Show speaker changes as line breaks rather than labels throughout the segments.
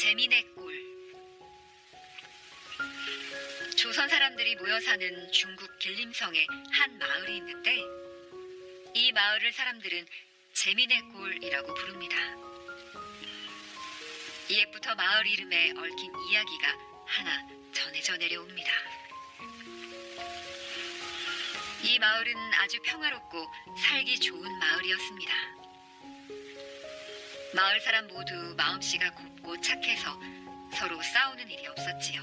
재미네 꼴. 조선 사람들이 모여 사는 중국 길림성에 한 마을이 있는데 이 마을을 사람들은 재미네 꼴이라고 부릅니다. 이옛부터 마을 이름에 얽힌 이야기가 하나 전해져 내려옵니다. 이 마을은 아주 평화롭고 살기 좋은 마을이었습니다. 마을 사람 모두 마음씨가 곱고 착해서 서로 싸우는 일이 없었지요.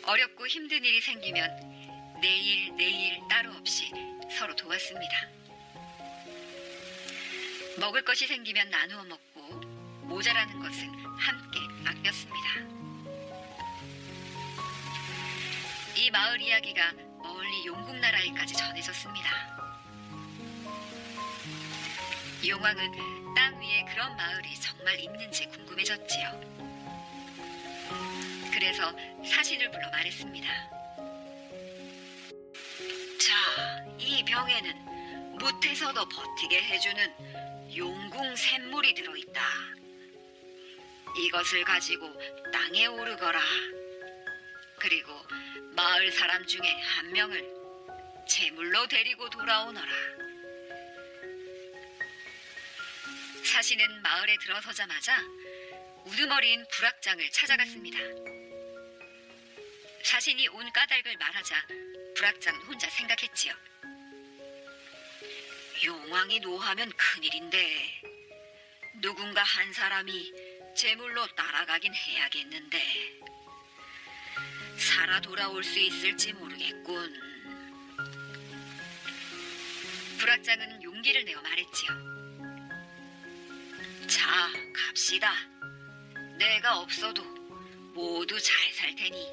어렵고 힘든 일이 생기면 내일 따로 없이 서로 도왔습니다. 먹을 것이 생기면 나누어 먹고 모자라는 것은 함께 아꼈습니다. 이 마을 이야기가 멀리 용국나라에까지 전해졌습니다. 용왕은 땅 위에 그런 마을이 정말 있는지 궁금해졌지요. 그래서 사신을 불러 말했습니다. 자, 이 병에는 못해서도 버티게 해주는 용궁 샘물이 들어있다. 이것을 가지고 땅에 오르거라. 그리고 마을 사람 중에 한 명을 제물로 데리고 돌아오너라. 사신은 마을에 들어서자마자 우두머리인 불악장을 찾아갔습니다. 사신이 온 까닭을 말하자 불악장은 혼자 생각했지요. 용왕이 노하면 큰일인데 누군가 한 사람이 제물로 따라가긴 해야겠는데 살아 돌아올 수 있을지 모르겠군. 불악장은 용기를 내어 말했지요. 자, 갑시다. 내가 없어도 모두 잘 살 테니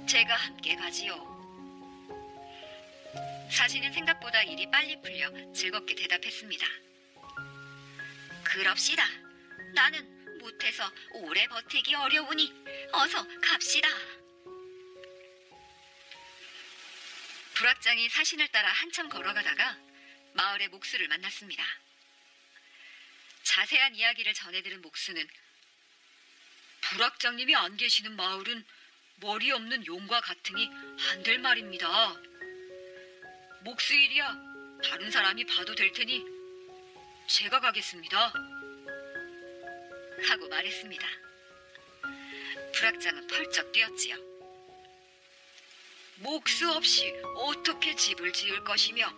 제가 함께 가지요. 사신은 생각보다 일이 빨리 풀려 즐겁게 대답했습니다. 그럽시다. 나는 못해서 오래 버티기 어려우니 어서 갑시다. 불악장이 사신을 따라 한참 걸어가다가 마을의 목수를 만났습니다. 자세한 이야기를 전해들은 목수는 불악장님이 안 계시는 마을은 머리 없는 용과 같으니 안 될 말입니다. 목수 일이야 다른 사람이 봐도 될 테니 제가 가겠습니다. 하고 말했습니다. 불악장은 펄쩍 뛰었지요. 목수 없이 어떻게 집을 지을 것이며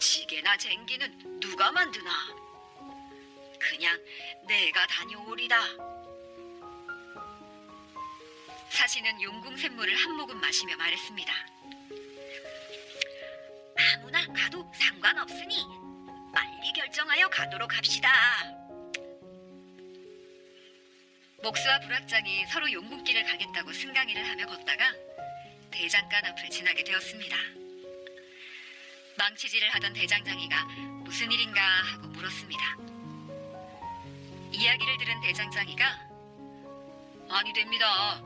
지게나 쟁기는 누가 만드나? 그냥 내가 다녀오리다. 사신은 용궁 샘물을 한 모금 마시며 말했습니다. 아무나 가도 상관없으니 빨리 결정하여 가도록 합시다. 목수와 불악장이 서로 용궁길을 가겠다고 승강이를 하며 걷다가 대장간 앞을 지나게 되었습니다. 망치질을 하던 대장장이가 무슨 일인가 하고 물었습니다. 이야기를 들은 대장장이가 아니 됩니다.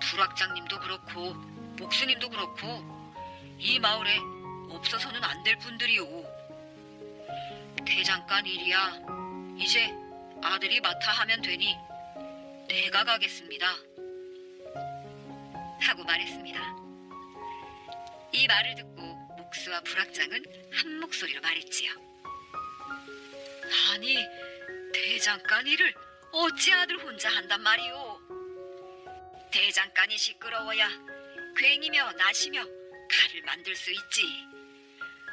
불악장님도 그렇고 목수님도 그렇고 이 마을에 없어서는 안 될 분들이오. 대장간 일이야 이제 아들이 맡아 하면 되니 내가 가겠습니다. 하고 말했습니다. 이 말을 듣고 목수와 불악장은 한 목소리로 말했지요. 아니 대장간 일을 어찌 아들 혼자 한단 말이오. 대장간이 시끄러워야 괭이며 낫이며 칼을 만들 수 있지.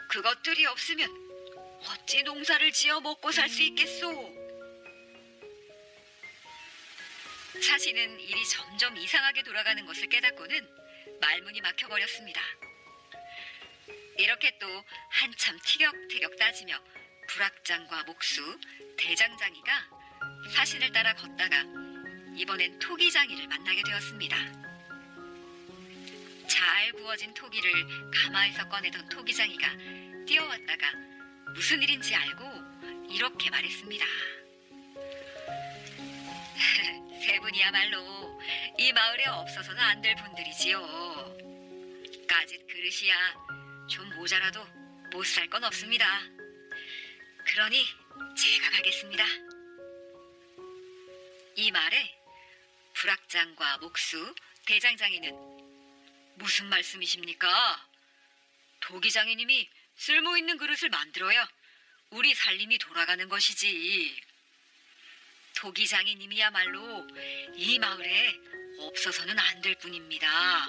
그것들이 없으면 어찌 농사를 지어 먹고 살 수 있겠소. 사신은 일이 점점 이상하게 돌아가는 것을 깨닫고는 말문이 막혀버렸습니다. 이렇게 또 한참 티격태격 따지며 불악장과 목수, 대장장이가 사신을 따라 걷다가 이번엔 토기장이를 만나게 되었습니다. 잘 구워진 토기를 가마에서 꺼내던 토기장이가 뛰어왔다가 무슨 일인지 알고 이렇게 말했습니다. 세 분이야말로 이 마을에 없어서는 안 될 분들이지요. 까짓 그릇이야 좀 모자라도 못 살 건 없습니다. 그러니 제가 가겠습니다. 이 말에 불악장과 목수, 대장장이는 무슨 말씀이십니까? 도기장이님이 쓸모있는 그릇을 만들어야 우리 살림이 돌아가는 것이지. 도기장이님이야말로 이 마을에 없어서는 안 될 뿐입니다.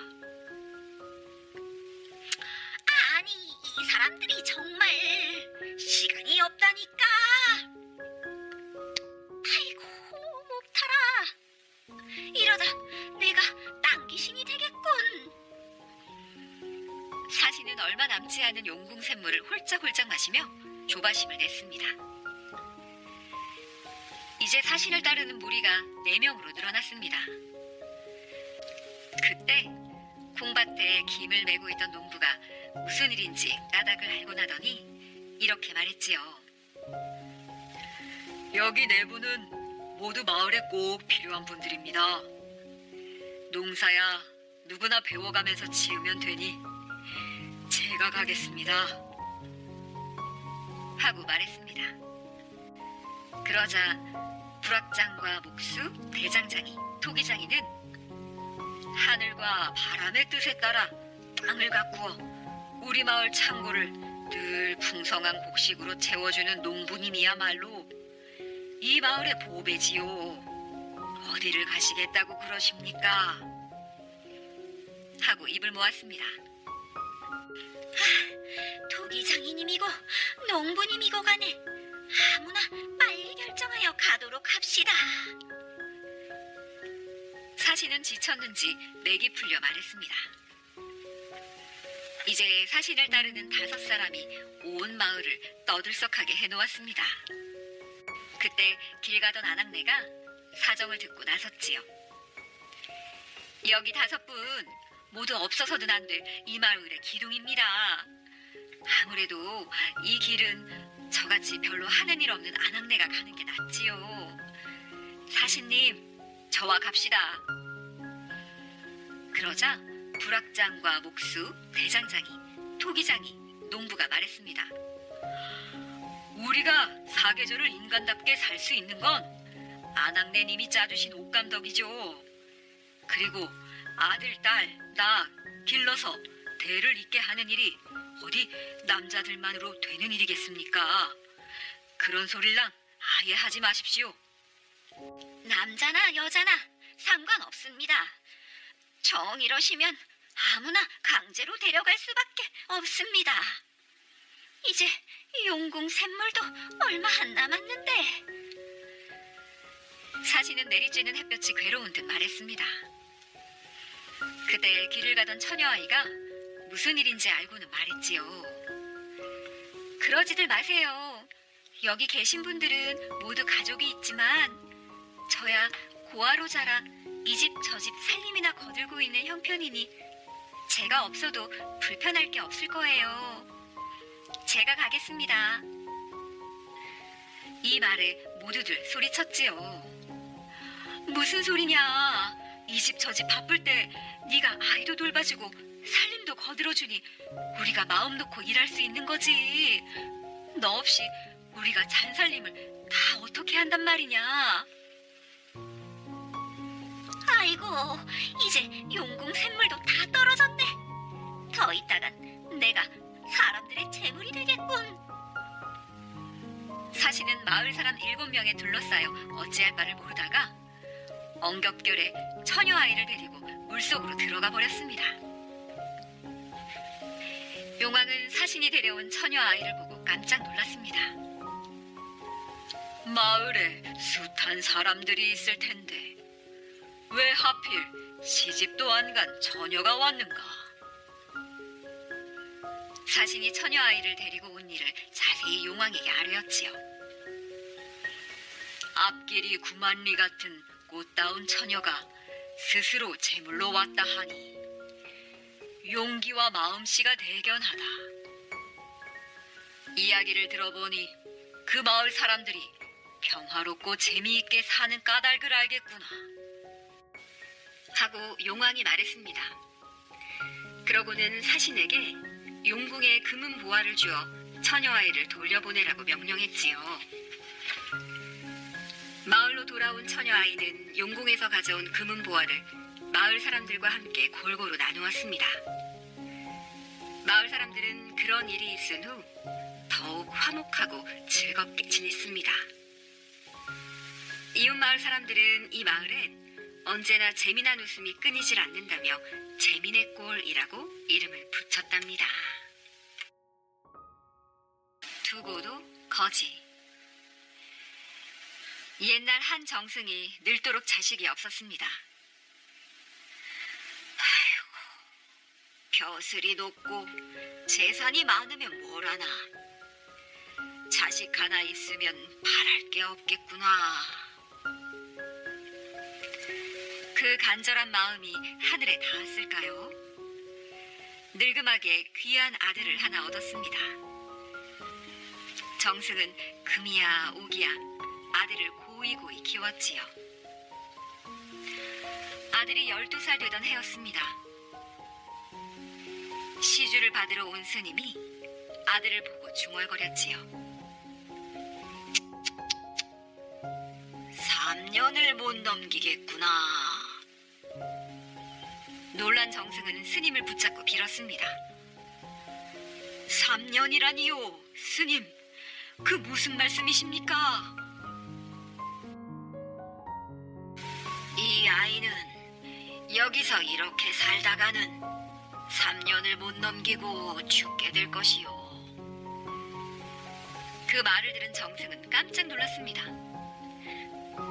아니, 이 사람들이 정말 시간이 없다니까. 아이고, 목타라. 이러다 내가 땅 귀신이 되겠군. 사신은 얼마 남지 않은 용궁샘물을 홀짝홀짝 마시며 조바심을 냈습니다. 이제 사신을 따르는 무리가 4명으로 늘어났습니다. 그때 콩밭에 김을 메고 있던 농부가 무슨 일인지 까닭을 알고 나더니 이렇게 말했지요. 여기 4분은 모두 마을에 꼭 필요한 분들입니다. 농사야 누구나 배워가면서 지으면 되니 제가 가겠습니다. 하고 말했습니다. 그러자 불악장과 목수, 대장장이, 토기장이는 하늘과 바람의 뜻에 따라 땅을 가꾸어 우리 마을 창고를 늘 풍성한 곡식으로 채워주는 농부님이야말로 이 마을의 보배지요. 어디를 가시겠다고 그러십니까? 하고 입을 모았습니다. 토기장이님이고 농부님이고 간에 아무나 빨리 결정하여 가도록 합시다. 사신은 지쳤는지 맥이 풀려 말했습니다. 이제 사신을 따르는 5사람이 온 마을을 떠들썩하게 해놓았습니다. 그때 길 가던 아낙네가 사정을 듣고 나섰지요. 여기 5분 모두 없어서는 안 될 이 마을의 기둥입니다. 아무래도 이 길은 저같이 별로 하는 일 없는 아낙네가 가는 게 낫지요. 사신님, 저와 갑시다. 그러자 불악장과 목수, 대장장이, 토기장이, 농부가 말했습니다. 우리가 사계절을 인간답게 살 수 있는 건 아낙네님이 짜주신 옷감덕이죠. 그리고 아들, 딸, 나 길러서 대를 잇게 하는 일이 어디 남자들만으로 되는 일이겠습니까? 그런 소릴랑 아예 하지 마십시오. 남자나 여자나 상관없습니다. 정 이러시면 아무나 강제로 데려갈 수밖에 없습니다. 이제 용궁 샘물도 얼마 안 남았는데. 사신은 내리쬐는 햇볕이 괴로운 듯 말했습니다. 그때 길을 가던 처녀아이가 무슨 일인지 알고는 말했지요. 그러지들 마세요. 여기 계신 분들은 모두 가족이 있지만 저야 고아로 자라 이 집 저 집 살림이나 거들고 있는 형편이니 제가 없어도 불편할 게 없을 거예요. 제가 가겠습니다. 이 말에 모두들 소리쳤지요. 무슨 소리냐. 이 집 저 집 바쁠 때 네가 아이도 돌봐주고 살림도 거들어주니 우리가 마음 놓고 일할 수 있는 거지. 너 없이 우리가 잔살림을 다 어떻게 한단 말이냐. 아이고, 이제 용궁 샘물도 다 떨어졌네. 더 있다간 내가 사람들의 재물이 되겠군. 사신은 마을 사람 7명에 둘러싸여 어찌할 바를 모르다가 엉겹결에 처녀아이를 데리고 물속으로 들어가 버렸습니다. 용왕은 사신이 데려온 처녀아이를 보고 깜짝 놀랐습니다. 마을에 숱한 사람들이 있을 텐데 왜 하필 시집도 안 간 처녀가 왔는가? 사신이 처녀아이를 데리고 온 일을 자세히 용왕에게 아뢰었지요. 앞길이 구만리 같은 꽃다운 처녀가 스스로 제물로 왔다 하니 용기와 마음씨가 대견하다. 이야기를 들어보니 그 마을 사람들이 평화롭고 재미있게 사는 까닭을 알겠구나. 하고 용왕이 말했습니다. 그러고는 사신에게 용궁에 금은 보화를 주어 처녀아이를 돌려보내라고 명령했지요. 마을로 돌아온 처녀 아이는 용궁에서 가져온 금은 보화를 마을 사람들과 함께 골고루 나누었습니다. 마을 사람들은 그런 일이 있은 후 더욱 화목하고 즐겁게 지냈습니다. 이웃 마을 사람들은 이 마을엔 언제나 재미난 웃음이 끊이질 않는다며 재미네 꼴이라고 이름을 붙였답니다. 두고도 거지. 옛날 한 정승이 늙도록 자식이 없었습니다. 아이고, 벼슬이 높고 재산이 많으면 뭘 하나. 자식 하나 있으면 바랄 게 없겠구나. 그 간절한 마음이 하늘에 닿았을까요? 늙음하게 귀한 아들을 하나 얻었습니다. 정승은 금이야 오기야 아들을 고이고이 키웠지요. 아들이 12살 되던 해였습니다. 시주를 받으러 온 스님이 아들을 보고 중얼거렸지요. 3년을 못 넘기겠구나. 놀란 정승은 스님을 붙잡고 빌었습니다. 3년이라니요, 스님. 그 무슨 말씀이십니까? 이 아이는 여기서 이렇게 살다가는 3년을 못 넘기고 죽게 될 것이요. 그 말을 들은 정승은 깜짝 놀랐습니다.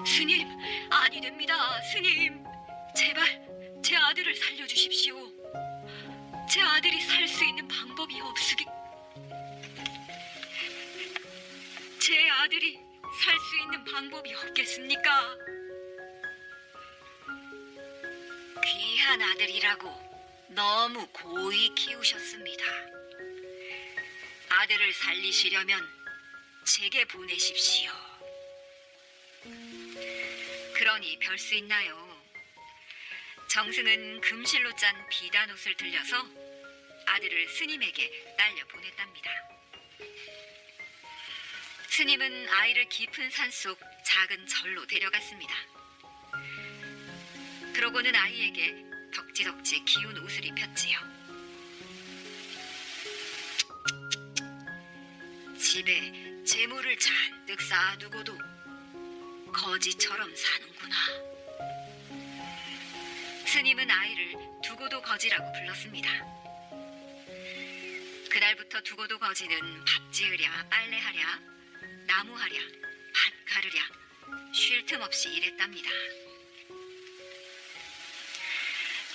스님, 아니 됩니다. 스님, 제발 제 아들을 살려주십시오. 제 아들이 살 수 있는 방법이 없으기... 제 아들이 살 수 있는 방법이 없겠습니까? 귀한 아들이라고 너무 고이 키우셨습니다. 아들을 살리시려면 제게 보내십시오. 그러니 별 수 있나요? 정승은 금실로 짠 비단옷을 들려서 아들을 스님에게 딸려 보냈답니다. 스님은 아이를 깊은 산속 작은 절로 데려갔습니다. 그러고는 아이에게 덕지덕지 기운 옷을 입혔지요. 집에 재물을 잔뜩 쌓아두고도 거지처럼 사는구나. 스님은 아이를 두고도 거지라고 불렀습니다. 그날부터 두고도 거지는 밥 지으랴, 빨래하랴, 나무하랴, 밭 가르랴, 쉴 틈 없이 일했답니다.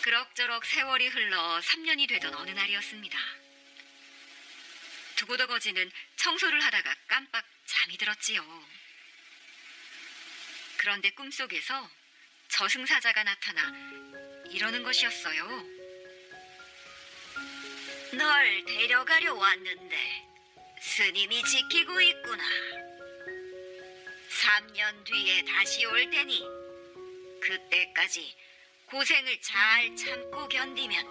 그럭저럭 세월이 흘러 3년이 되던 어느 날이었습니다. 두고도 거지는 청소를 하다가 깜빡 잠이 들었지요. 그런데 꿈속에서 저승사자가 나타나 이러는 것이었어요. 널 데려가려 왔는데 스님이 지키고 있구나. 3년 뒤에 다시 올 테니 그때까지 고생을 잘 참고 견디면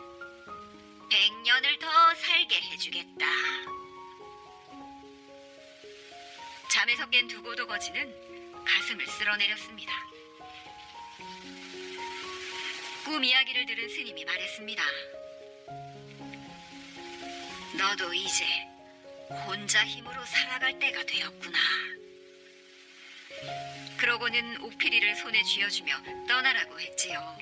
100년을 더 살게 해주겠다. 잠에서 깬 두고도 거지는 가슴을 쓸어내렸습니다. 꿈 이야기를 들은 스님이 말했습니다. 너도 이제 혼자 힘으로 살아갈 때가 되었구나. 그러고는 옥피리를 손에 쥐어주며 떠나라고 했지요.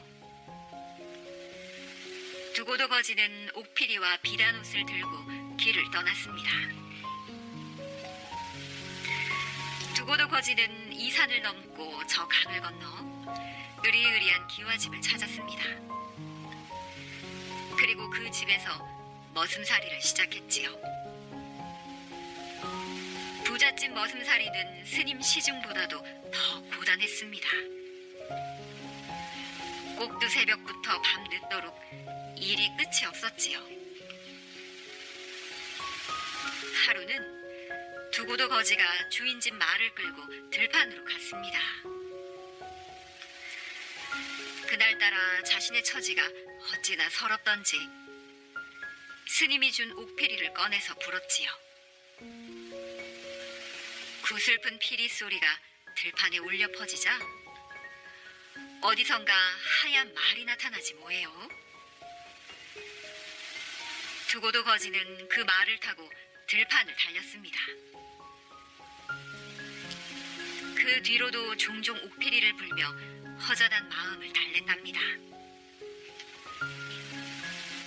두고도 거지는 옥피리와 비단옷을 들고 길을 떠났습니다. 두고도 거지는 이 산을 넘고 저 강을 건너 으리으리한 기와집을 찾았습니다. 그리고 그 집에서 머슴살이를 시작했지요. 부잣집 머슴살이는 스님 시중보다도 더 고단했습니다. 꼭두 새벽부터 밤 늦도록 일이 끝이 없었지요. 하루는 두고도 거지가 주인집 말을 끌고 들판으로 갔습니다. 그날따라 자신의 처지가 어찌나 서럽던지 스님이 준 옥피리를 꺼내서 불었지요. 구슬픈 피리 소리가 들판에 울려 퍼지자 어디선가 하얀 말이 나타나지 뭐예요. 두고도 거지는 그 말을 타고 들판을 달렸습니다. 그 뒤로도 종종 옥피리를 불며 허전한 마음을 달랬답니다.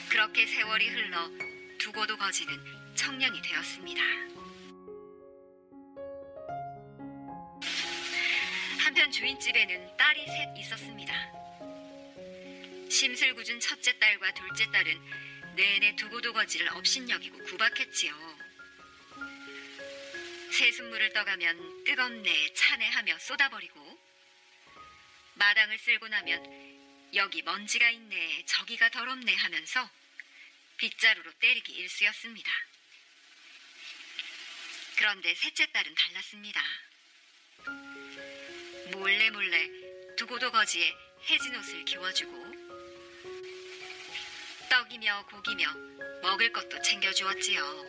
그렇게 세월이 흘러 두고도 거지는 청년이 되었습니다. 한편 주인집에는 딸이 셋 있었습니다. 심술궂은 첫째 딸과 둘째 딸은 내내 두고도 거지를 업신여기고 구박했지요. 새순물을 떠가면 뜨겁네 차네 하며 쏟아버리고, 마당을 쓸고 나면 여기 먼지가 있네 저기가 더럽네 하면서 빗자루로 때리기 일쑤였습니다. 그런데 셋째 딸은 달랐습니다. 몰래 두고도 거지에 해진 옷을 기워주고 떡이며 고기며 먹을 것도 챙겨주었지요.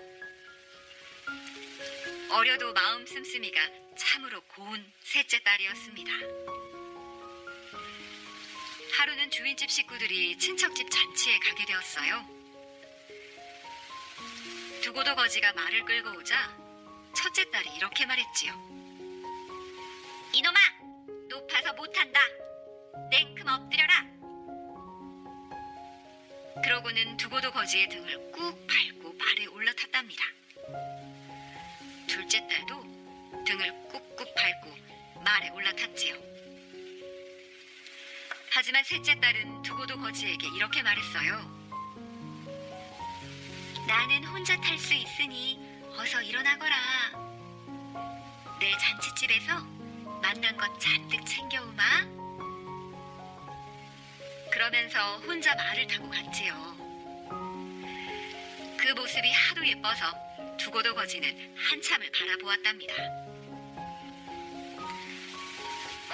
어려도 마음 씀씀이가 참으로 고운 셋째 딸이었습니다. 하루는 주인집 식구들이 친척집 잔치에 가게 되었어요. 두고도 거지가 말을 끌고 오자 첫째 딸이 이렇게 말했지요. 이놈아! 높아서 못한다! 냉큼 엎드려라! 그러고는 두고도 거지의 등을 꾹 밟고 말에 올라탔답니다. 둘째 딸도 등을 꾹꾹 밟고 말에 올라탔지요. 하지만 셋째 딸은 두고도 거지에게 이렇게 말했어요. 나는 혼자 탈 수 있으니 어서 일어나거라. 내 잔치집에서 만난 것 잔뜩 챙겨오마. 그러면서 혼자 말을 타고 갔지요. 그 모습이 하도 예뻐서 두고도 거지는 한참을 바라보았답니다.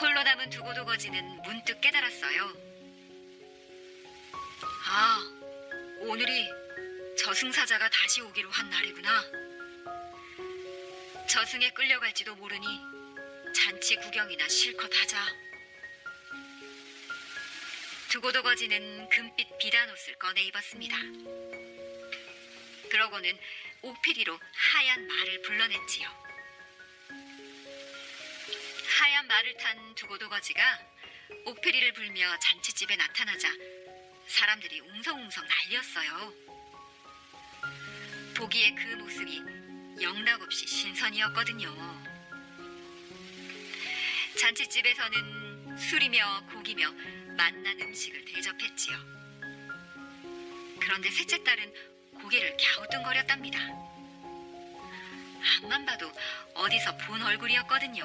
홀로 남은 두고도 거지는 문득 깨달았어요. 아, 오늘이 저승사자가 다시 오기로 한 날이구나. 저승에 끌려갈지도 모르니 잔치 구경이나 실컷 하자. 두고도 거지는 금빛 비단옷을 꺼내 입었습니다. 그러고는 옥피리로 하얀 말을 불러냈지요. 하얀 말을 탄 두고도 거지가 옥피리를 불며 잔치집에 나타나자 사람들이 웅성웅성 난리였어요. 보기에 그 모습이 영락없이 신선이었거든요. 잔치집에서는 술이며 고기며 맛난 음식을 대접했지요. 그런데 셋째 딸은 고개를 갸우뚱거렸답니다. 앞만 봐도 어디서 본 얼굴이었거든요.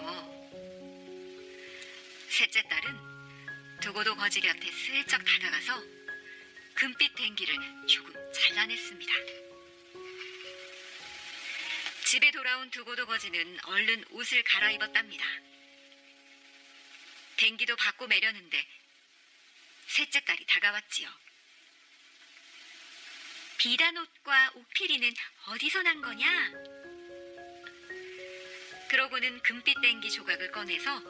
셋째 딸은 두고도 거지 곁에 슬쩍 다가가서 금빛 댕기를 조금 잘라냈습니다. 집에 돌아온 두고도 거지는 얼른 옷을 갈아입었답니다. 댕기도 받고 매려는데 셋째 딸이 다가왔지요. 비단옷과 옥피리는 어디서 난 거냐? 그러고는 금빛 댕기 조각을 꺼내서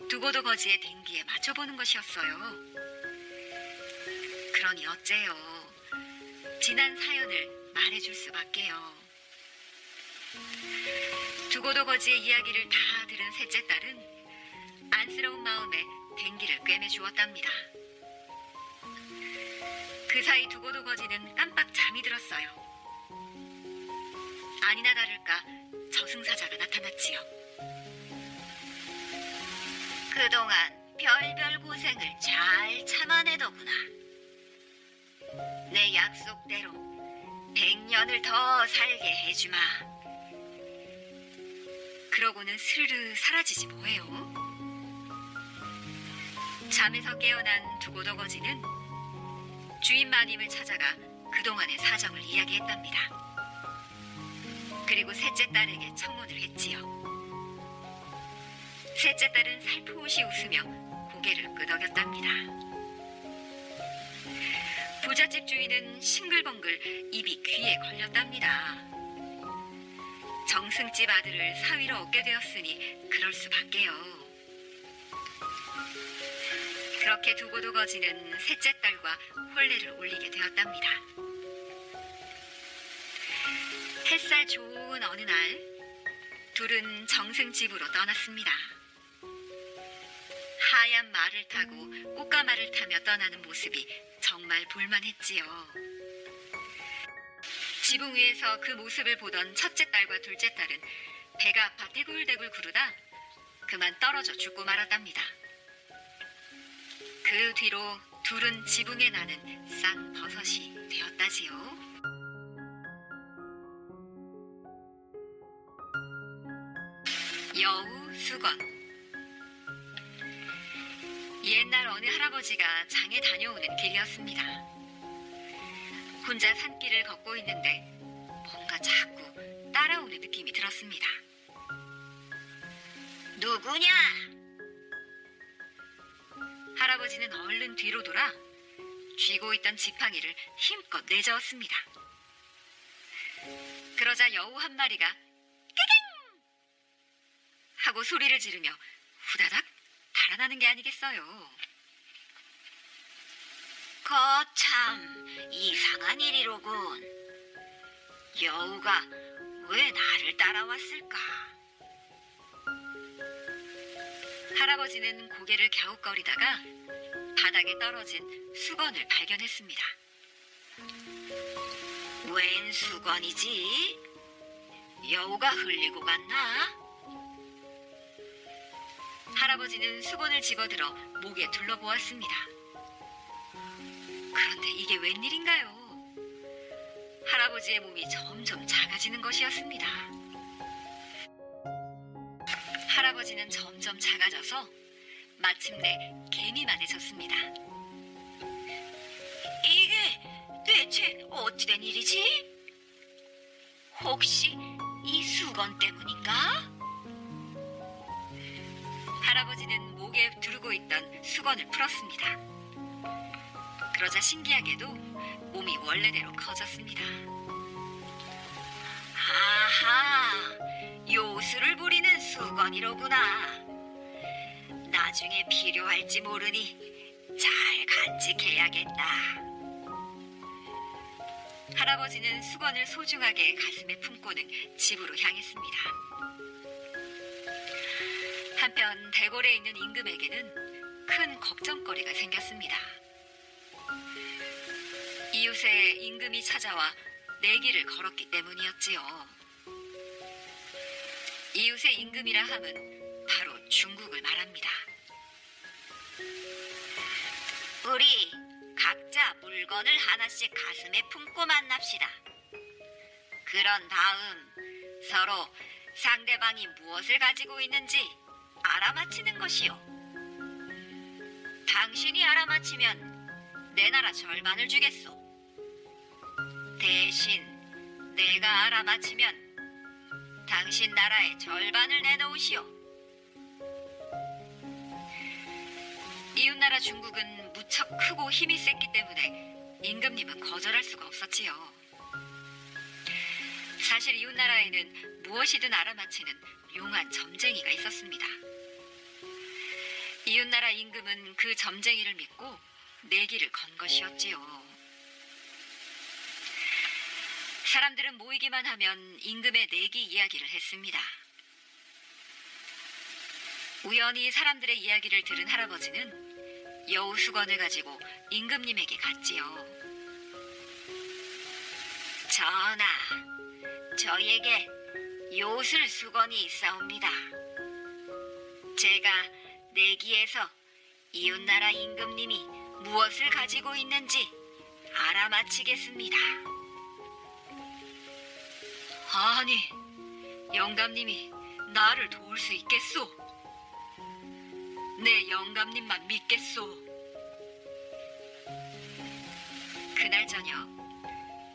두고도 거지의 댕기에 맞춰보는 것이었어요. 그러니 어째요? 지난 사연을 말해줄 수밖에요. 두고도 거지의 이야기를 다 들은 셋째 딸은 안쓰러운 마음에 댕기를 꿰매주었답니다. 그 사이 두고도 거지는 깜빡 잠이 들었어요. 아니나 다를까 저승사자가 나타났지요. 그동안 별별 고생을 잘 참아내더구나. 내 약속대로 100년을 더 살게 해주마. 그러고는 스르르 사라지지 뭐예요. 잠에서 깨어난 두고도 거지는 주인 마님을 찾아가 그동안의 사정을 이야기했답니다. 그리고 셋째 딸에게 청혼을 했지요. 셋째 딸은 살포시 웃으며 고개를 끄덕였답니다. 부잣집 주인은 싱글벙글 입이 귀에 걸렸답니다. 정승집 아들을 사위로 얻게 되었으니 그럴 수밖에요. 그렇게 두고도 거지는 셋째 딸과 혼례를 올리게 되었답니다. 햇살 좋은 어느 날 둘은 정승 집으로 떠났습니다. 하얀 말을 타고 꽃가마를 타며 떠나는 모습이 정말 볼만했지요. 지붕 위에서 그 모습을 보던 첫째 딸과 둘째 딸은 배가 아파 대굴대굴 구르다 그만 떨어져 죽고 말았답니다. 그 뒤로 둘은 지붕에 나는 쌍버섯이 되었다지요. 여우 수건. 옛날 어느 할아버지가 장에 다녀오는 길이었습니다. 혼자 산길을 걷고 있는데 뭔가 자꾸 따라오는 느낌이 들었습니다. 누구냐? 할아버지는 얼른 뒤로 돌아 쥐고 있던 지팡이를 힘껏 내저었습니다. 그러자 여우 한 마리가 깨갱! 하고 소리를 지르며 후다닥 달아나는 게 아니겠어요. 거참 이상한 일이로군. 여우가 왜 나를 따라왔을까? 할아버지는 고개를 갸웃거리다가 바닥에 떨어진 수건을 발견했습니다. 웬 수건이지? 여우가 흘리고 갔나? 할아버지는 수건을 집어들어 목에 둘러보았습니다. 그런데 이게 웬일인가요? 할아버지의 몸이 점점 작아지는 것이었습니다. 할아버지는 점점 작아져서 마침내 개미만해졌습니다. 이게 대체 어찌된 일이지? 혹시 이 수건 때문인가? 할아버지는 목에 두르고 있던 수건을 풀었습니다. 그러자 신기하게도 몸이 원래대로 커졌습니다. 아하, 요술을 부리는 수건이로구나. 나중에 필요할지 모르니 잘 간직해야겠다. 할아버지는 수건을 소중하게 가슴에 품고는 집으로 향했습니다. 한편 대궐에 있는 임금에게는 큰 걱정거리가 생겼습니다. 이웃에 임금이 찾아와 내기를 걸었기 때문이었지요. 이웃의 임금이라 함은 바로 중국을 말합니다. 우리 각자 물건을 하나씩 가슴에 품고 만납시다. 그런 다음 서로 상대방이 무엇을 가지고 있는지 알아맞히는 것이요. 당신이 알아맞히면 내 나라 절반을 주겠소. 대신 내가 알아맞히면 당신 나라의 절반을 내놓으시오. 이웃나라 중국은 무척 크고 힘이 셌기 때문에 임금님은 거절할 수가 없었지요. 사실 이웃나라에는 무엇이든 알아맞히는 용한 점쟁이가 있었습니다. 이웃나라 임금은 그 점쟁이를 믿고 내기를 건 것이었지요. 사람들은 모이기만 하면 임금의 내기 이야기를 했습니다. 우연히 사람들의 이야기를 들은 할아버지는 여우 수건을 가지고 임금님에게 갔지요. 전하, 저에게 요술 수건이 있사옵니다. 제가 내기에서 이웃나라 임금님이 무엇을 가지고 있는지 알아맞히겠습니다. 아니, 영감님이 나를 도울 수 있겠소? 내 영감님만 믿겠소. 그날 저녁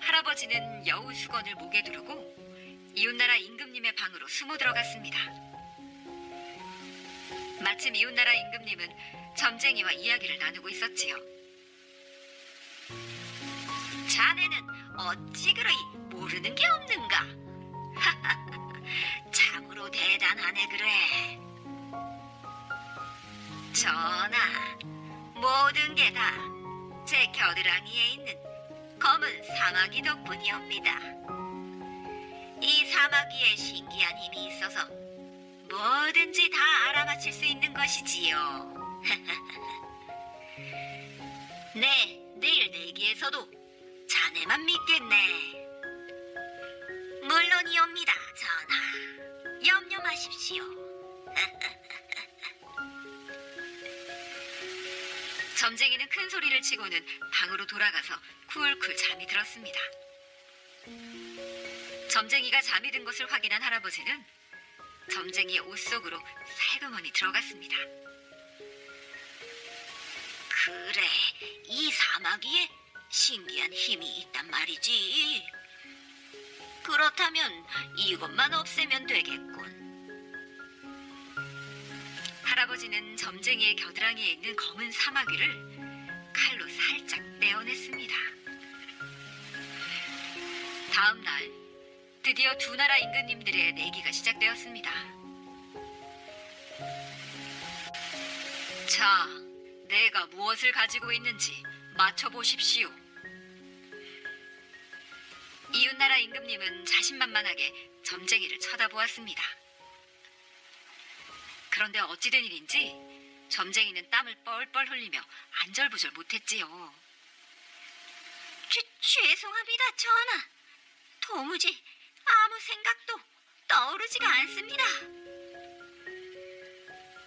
할아버지는 여우 수건을 목에 두르고 이웃나라 임금님의 방으로 숨어 들어갔습니다. 마침 이웃나라 임금님은 점쟁이와 이야기를 나누고 있었지요. 자네는 어찌 그리 모르는 게 없는가? 참으로 대단하네 그래. 전하, 모든 게 다 제 겨드랑이에 있는 검은 사마귀 덕분이옵니다. 이 사마귀에 신기한 힘이 있어서 뭐든지 다 알아맞힐 수 있는 것이지요. 네, 내일 내기에서도 자네만 믿겠네. 물론이옵니다, 전하. 염려 마십시오. 점쟁이는 큰 소리를 치고는 방으로 돌아가서 쿨쿨 잠이 들었습니다. 점쟁이가 잠이 든 것을 확인한 할아버지는 점쟁이의 옷 속으로 살그머니 들어갔습니다. 그래, 이 사마귀에 신기한 힘이 있단 말이지. 그렇다면 이것만 없애면 되겠군. 할아버지는 점쟁이의 겨드랑이에 있는 검은 사마귀를 칼로 살짝 떼어냈습니다. 다음 날 드디어 두 나라 임금님들의 내기가 시작되었습니다. 자, 내가 무엇을 가지고 있는지 맞춰보십시오. 이웃나라 임금님은 자신만만하게 점쟁이를 쳐다보았습니다. 그런데 어찌된 일인지 점쟁이는 땀을 뻘뻘 흘리며 안절부절 못했지요. 죄송합니다, 전하. 도무지 아무 생각도 떠오르지가 않습니다.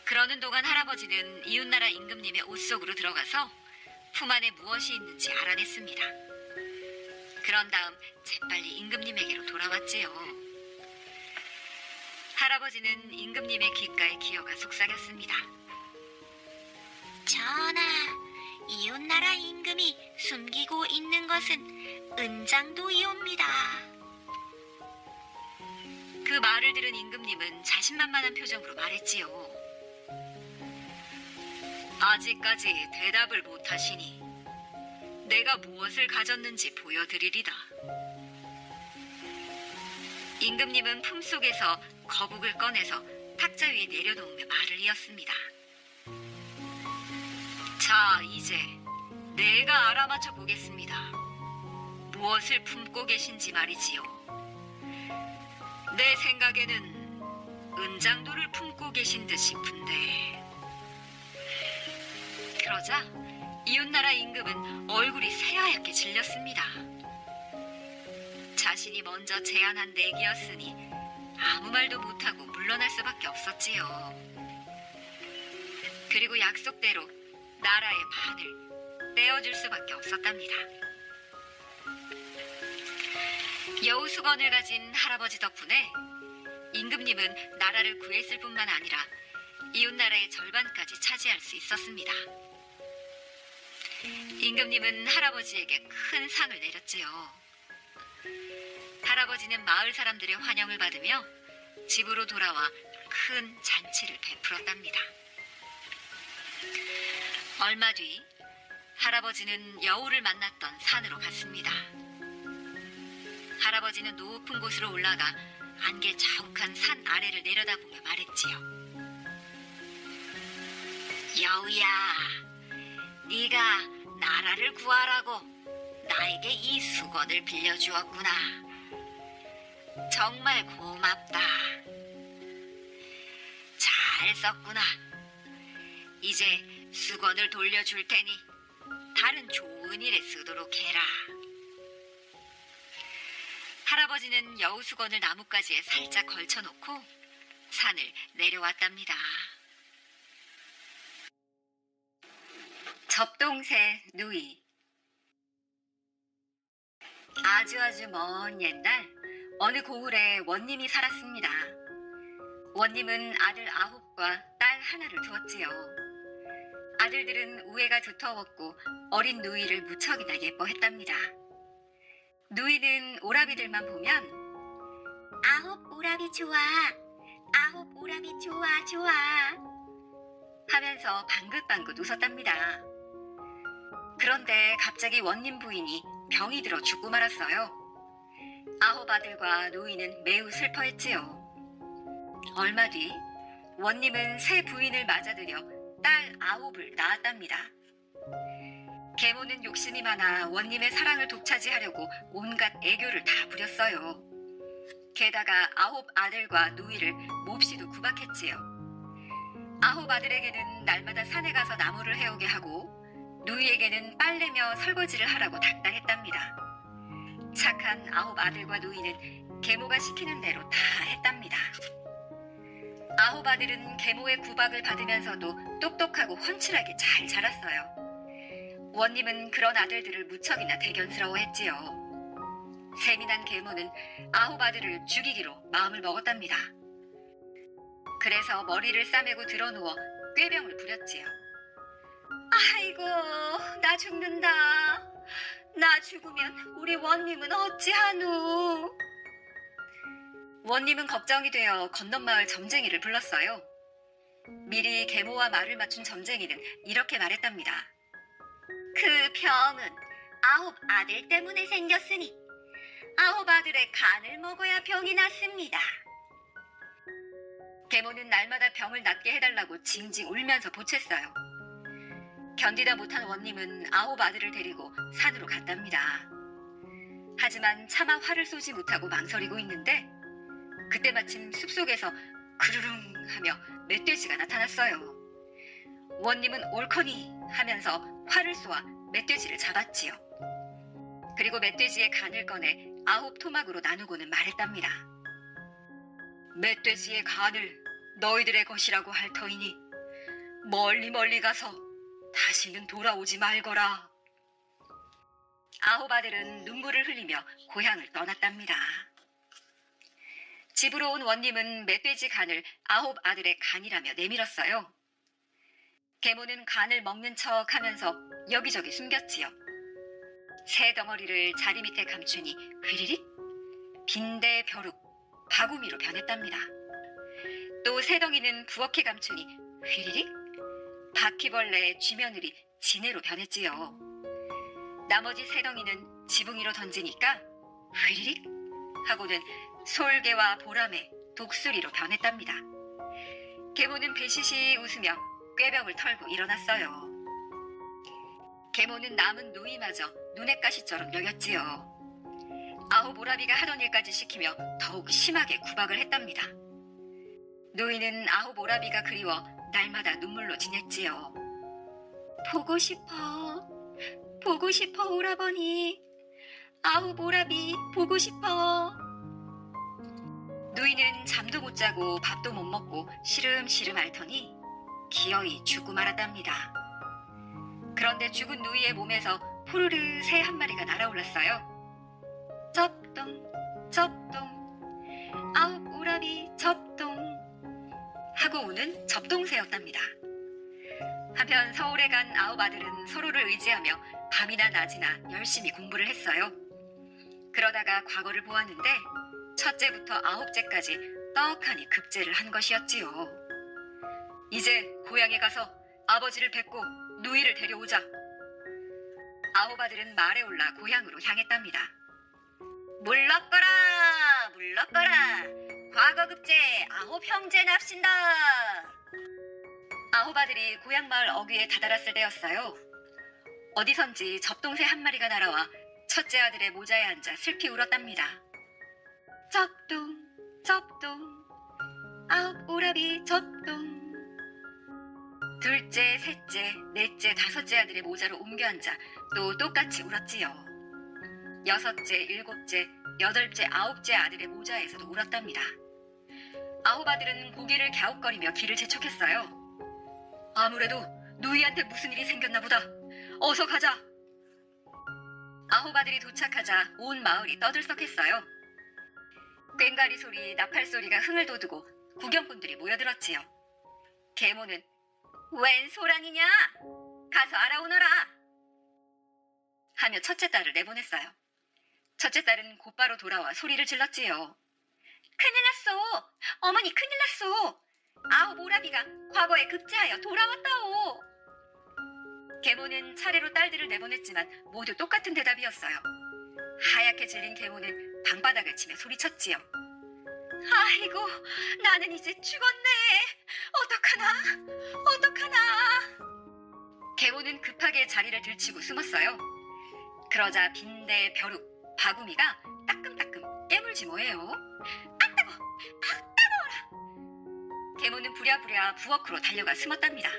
그러는 동안 할아버지는 이웃나라 임금님의 옷 속으로 들어가서 품 안에 무엇이 있는지 알아냈습니다. 그런 다음 재빨리 임금님에게로 돌아왔지요. 할아버지는 임금님의 귓가에 기어가 속삭였습니다. 전하, 이웃나라 임금이 숨기고 있는 것은 은장도이옵니다. 그 말을 들은 임금님은 자신만만한 표정으로 말했지요. 아직까지 대답을 못하시니 내가 무엇을 가졌는지 보여드리리다. 임금님은 품속에서 거북을 꺼내서 탁자 위에 내려놓으며 말을 이었습니다. 자, 이제 내가 알아맞혀 보겠습니다. 무엇을 품고 계신지 말이지요. 내 생각에는 은장도를 품고 계신 듯 싶은데. 그러자 이웃나라 임금은 얼굴이 새하얗게 질렸습니다. 자신이 먼저 제안한 내기였으니 아무 말도 못하고 물러날 수밖에 없었지요. 그리고 약속대로 나라의 반을 떼어줄 수밖에 없었답니다. 여우수건을 가진 할아버지 덕분에 임금님은 나라를 구했을 뿐만 아니라 이웃나라의 절반까지 차지할 수 있었습니다. 임금님은 할아버지에게 큰 상을 내렸지요. 할아버지는 마을 사람들의 환영을 받으며 집으로 돌아와 큰 잔치를 베풀었답니다. 얼마 뒤 할아버지는 여우를 만났던 산으로 갔습니다. 할아버지는 높은 곳으로 올라가 안개 자욱한 산 아래를 내려다보며 말했지요. 여우야, 네가 나라를 구하라고 나에게 이 수건을 빌려주었구나. 정말 고맙다. 잘 썼구나. 이제 수건을 돌려줄 테니 다른 좋은 일에 쓰도록 해라. 할아버지는 여우 수건을 나뭇가지에 살짝 걸쳐놓고 산을 내려왔답니다. 접동새 누이. 아주 먼 옛날 어느 고을에 원님이 살았습니다. 원님은 아들 9과 딸 하나를 두었지요. 아들들은 우애가 두터웠고 어린 누이를 무척이나 예뻐했답니다. 누이는 오라비들만 보면 9 오라비 좋아, 9 오라비 좋아 하면서 방긋방긋 웃었답니다. 그런데 갑자기 원님 부인이 병이 들어 죽고 말았어요. 9 아들과 누이는 매우 슬퍼했지요. 얼마 뒤 원님은 새 부인을 맞아들여 딸 9을 낳았답니다. 계모는 욕심이 많아 원님의 사랑을 독차지하려고 온갖 애교를 다 부렸어요. 게다가 9 아들과 누이를 몹시도 구박했지요. 9 아들에게는 날마다 산에 가서 나무를 해오게 하고 누이에게는 빨래며 설거지를 하라고 닥달했답니다. 착한 9 아들과 누이는 계모가 시키는 대로 다 했답니다. 9 아들은 계모의 구박을 받으면서도 똑똑하고 훤칠하게 잘 자랐어요. 원님은 그런 아들들을 무척이나 대견스러워했지요. 세민한 계모는 9 아들을 죽이기로 마음을 먹었답니다. 그래서 머리를 싸매고 드러누워 꾀병을 부렸지요. 아이고, 나 죽는다. 나 죽으면 우리 원님은 어찌하누? 원님은 걱정이 되어 건넌마을 점쟁이를 불렀어요. 미리 계모와 말을 맞춘 점쟁이는 이렇게 말했답니다. 그 병은 9 아들 때문에 생겼으니 9 아들의 간을 먹어야 병이 낫습니다. 계모는 날마다 병을 낫게 해달라고 징징 울면서 보챘어요. 견디다 못한 원님은 9 아들을 데리고 산으로 갔답니다. 하지만 차마 화를 쏘지 못하고 망설이고 있는데 그때 마침 숲속에서 그르릉 하며 멧돼지가 나타났어요. 원님은 옳거니 하면서 활을 쏘아 멧돼지를 잡았지요. 그리고 멧돼지의 간을 꺼내 9 토막으로 나누고는 말했답니다. 멧돼지의 간을 너희들의 것이라고 할 터이니 멀리 가서 다시는 돌아오지 말거라. 9 아들은 눈물을 흘리며 고향을 떠났답니다. 집으로 온 원님은 멧돼지 간을 9 아들의 간이라며 내밀었어요. 계모는 간을 먹는 척 하면서 여기저기 숨겼지요. 새 덩어리를 자리 밑에 감추니 휘리릭 빈대 벼룩 바구미로 변했답니다. 또 새 덩이는 부엌에 감추니 휘리릭 바퀴벌레 쥐며느리 지네로 변했지요. 나머지 새 덩이는 지붕 위로 던지니까 휘리릭 하고는 솔개와 보라매 독수리로 변했답니다. 계모는 배시시 웃으며 꾀병을 털고 일어났어요. 계모는 남은 누이마저 눈엣 가시처럼 여겼지요. 9 오라비가 하던 일까지 시키며 더욱 심하게 구박을 했답니다. 누이는 9 오라비가 그리워 날마다 눈물로 지냈지요. 보고 싶어 오라버니. 9 오라비 보고 싶어. 누이는 잠도 못 자고 밥도 못 먹고 시름시름 앓더니 기어이 죽고 말았답니다. 그런데 죽은 누이의 몸에서 푸르르 새 한 마리가 날아올랐어요. 접동 9 오라비 접동 하고 우는 접동새였답니다. 한편 서울에 간 9 아들은 서로를 의지하며 밤이나 낮이나 열심히 공부를 했어요. 그러다가 과거를 보았는데 첫째부터 9째까지 떡하니 급제를 한 것이었지요. 이제 고향에 가서 아버지를 뵙고 누이를 데려오자. 9 아들은 말에 올라 고향으로 향했답니다. 물러거라 과거 급제 9 형제 납신다. 9 아들이 고향 마을 어귀에 다다랐을 때였어요. 어디선지 접동새 한 마리가 날아와 첫째 아들의 모자에 앉아 슬피 울었답니다. 접동 9 오라비 접동. 둘째, 셋째, 넷째, 5째 아들의 모자로 옮겨 앉아 또 똑같이 울었지요. 6째, 7째, 8째, 9째 아들의 모자에서도 울었답니다. 9 아들은 고개를 갸웃거리며 길을 재촉했어요. 아무래도 누이한테 무슨 일이 생겼나 보다. 어서 가자. 9 아들이 도착하자 온 마을이 떠들썩했어요. 꽹과리 소리, 나팔 소리가 흥을 돋우고 구경꾼들이 모여들었지요. 계모는 웬 소란이냐? 가서 알아오너라. 하며 첫째 딸을 내보냈어요. 첫째 딸은 곧바로 돌아와 소리를 질렀지요. 큰일 났어. 어머니 큰일 났어. 9 오라비가 과거에 급제하여 돌아왔다오. 계모는 차례로 딸들을 내보냈지만 모두 똑같은 대답이었어요. 하얗게 질린 계모는 방바닥을 치며 소리쳤지요. 아이고, 나는 이제 죽었네. 어떡하나. 계모는 급하게 자리를 들치고 숨었어요. 그러자 빈대, 벼룩, 바구미가 따끔따끔 깨물지 뭐예요. 아 따거! 아 따거워라! 계모는 부랴부랴 부엌으로 달려가 숨었답니다.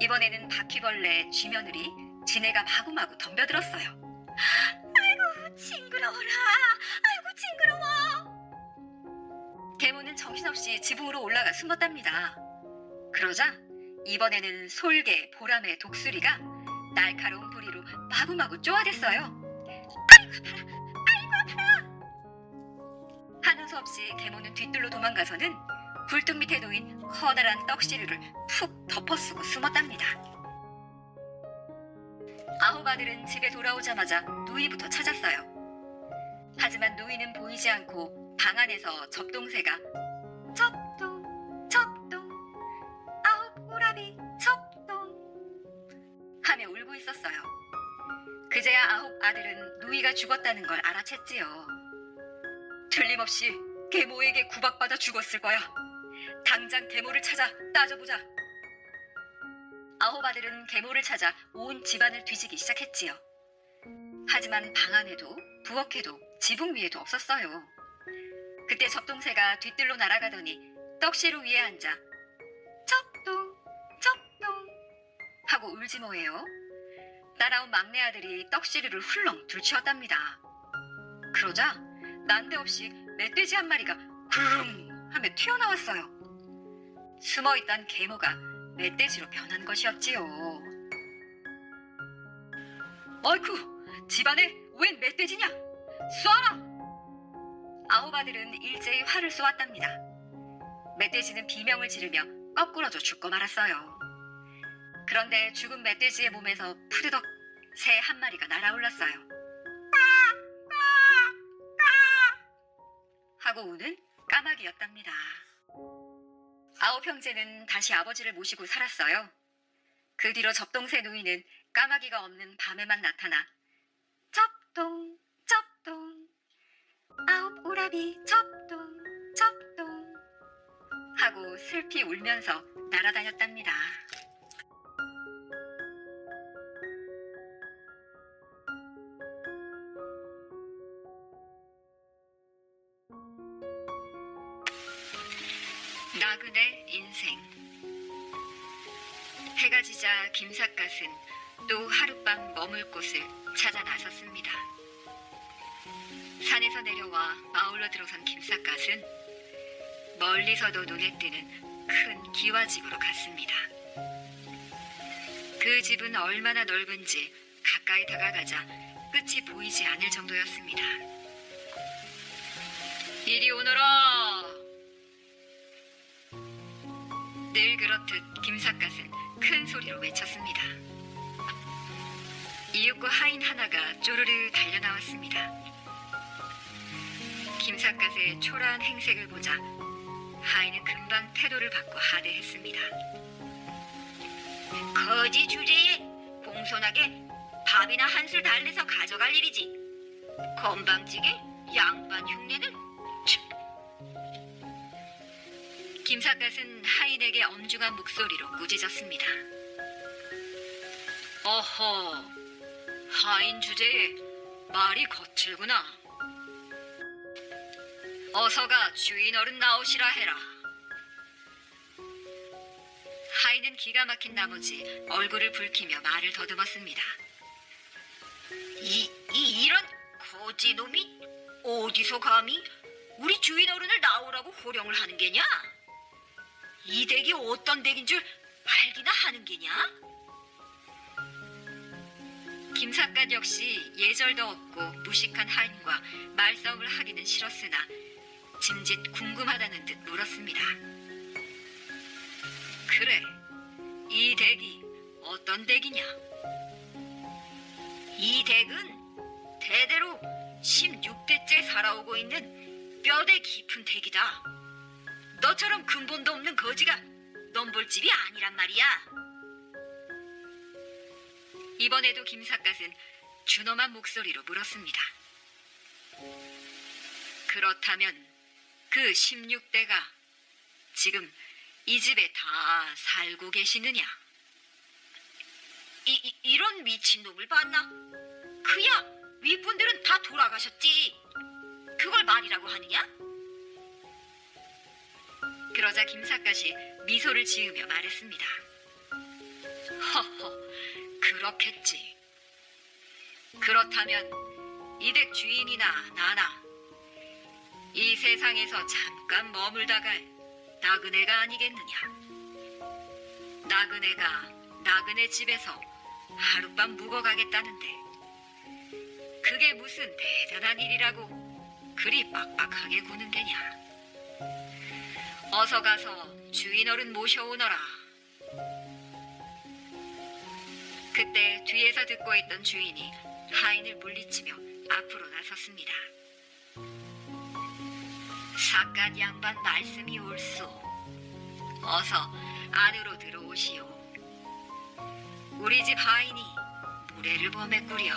이번에는 바퀴벌레, 쥐며느리, 지네가 마구마구 덤벼들었어요. 아이고 징그러워라! 아이고 징그러워! 계모는 정신없이 지붕으로 올라가 숨었답니다. 그러자 이번에는 솔개, 보라매, 독수리가 날카로운 부리로 마구마구 쪼아댔어요. 아이고 아파라! 아이고 아파라! 하는 수 없이 계모는 뒤뜰로 도망가서는 굴뚝 밑에 놓인 커다란 떡시루를 푹 덮어쓰고 숨었답니다. 아홉 아들은 집에 돌아오자마자 누이부터 찾았어요. 하지만 누이는 보이지 않고 방 안에서 접동새가 첩동 첩동 아홉 오라비 첩동 하며 울고 있었어요. 그제야 아홉 아들은 누이가 죽었다는 걸 알아챘지요. 틀림없이 계모에게 구박받아 죽었을 거야. 당장 계모를 찾아 따져보자. 아홉 아들은 계모를 찾아 온 집안을 뒤지기 시작했지요. 하지만 방 안에도 부엌에도 지붕 위에도 없었어요. 그때 접동새가 뒤뜰로 날아가더니 떡시루 위에 앉아 첩동 첩동 하고 울지 뭐예요. 따라온 막내 아들이 떡시루를 훌렁 들치웠답니다. 그러자 난데없이 멧돼지 한 마리가 구릉 하며 튀어나왔어요. 숨어있던 계모가 멧돼지로 변한 것이었지요. 어이쿠, 집안에 웬 멧돼지냐? 쏴라! 아홉 아들은 일제히 활을 쏘았답니다. 멧돼지는 비명을 지르며 거꾸러져 죽고 말았어요. 그런데 죽은 멧돼지의 몸에서 푸드덕 새 한 마리가 날아올랐어요. 하고 우는 까마귀였답니다. 아홉 형제는 다시 아버지를 모시고 살았어요. 그 뒤로 접동새 누이는 까마귀가 없는 밤에만 나타나 첩동 첩동 아홉 오라비 첩동 첩동 하고 슬피 울면서 날아다녔답니다. 나그네 인생. 해가 지자 김삿갓은 또 하룻밤 머물 곳을 찾아 나섰습니다. 산에서 내려와 마을로 들어선 김삿갓은 멀리서도 눈에 띄는 큰 기와집으로 갔습니다. 그 집은 얼마나 넓은지 가까이 다가가자 끝이 보이지 않을 정도였습니다. 이리 오너라! 늘 그렇듯 김삿갓은 큰 소리로 외쳤습니다. 이윽고 하인 하나가 쪼르르 달려나왔습니다. 김삿갓의 초라한 행색을 보자 하인은 금방 태도를 바꿔 하대했습니다. 거지 주제에 공손하게 밥이나 한술 달래서 가져갈 일이지. 건방지게 양반 흉내는 참. 김삿갓은 하인에게 엄중한 목소리로 꾸짖었습니다. 어허, 하인 주제에 말이 거칠구나. 어서가 주인 어른 나오시라 해라. 하인은 기가 막힌 나머지 얼굴을 붉히며 말을 더듬었습니다. 이런 거지놈이 어디서 감히 우리 주인 어른을 나오라고 호령을 하는 게냐? 이 댁이 어떤 댁인 줄 알기나 하는 게냐? 김삿갓 역시 예절도 없고 무식한 하인과 말싸움을 하기는 싫었으나 짐짓 궁금하다는 듯 물었습니다. 그래, 이 댁이 어떤 댁이냐? 이 댁은 대대로 16대째 살아오고 있는 뼈대 깊은 댁이다. 너처럼 근본도 없는 거지가 넘볼집이 아니란 말이야. 이번에도 김삿갓은 준엄한 목소리로 물었습니다. 그렇다면 그 16대가 지금 이 집에 다 살고 계시느냐? 이런 미친놈을 봤나? 그야 윗분들은 다 돌아가셨지. 그걸 말이라고 하느냐? 그러자 김삿갓이 미소를 지으며 말했습니다. 허허, 그렇겠지. 그렇다면 이댁 주인이나 나나 이 세상에서 잠깐 머물다 갈 나그네가 아니겠느냐. 나그네가 나그네 집에서 하룻밤 묵어가겠다는데 그게 무슨 대단한 일이라고 그리 빡빡하게 구는 게냐. 어서 가서 주인 어른 모셔오너라. 그때 뒤에서 듣고 있던 주인이 하인을 물리치며 앞으로 나섰습니다. 삿갓 양반 말씀이 옳소. 어서 안으로 들어오시오. 우리 집 하인이 무례를 범했구려.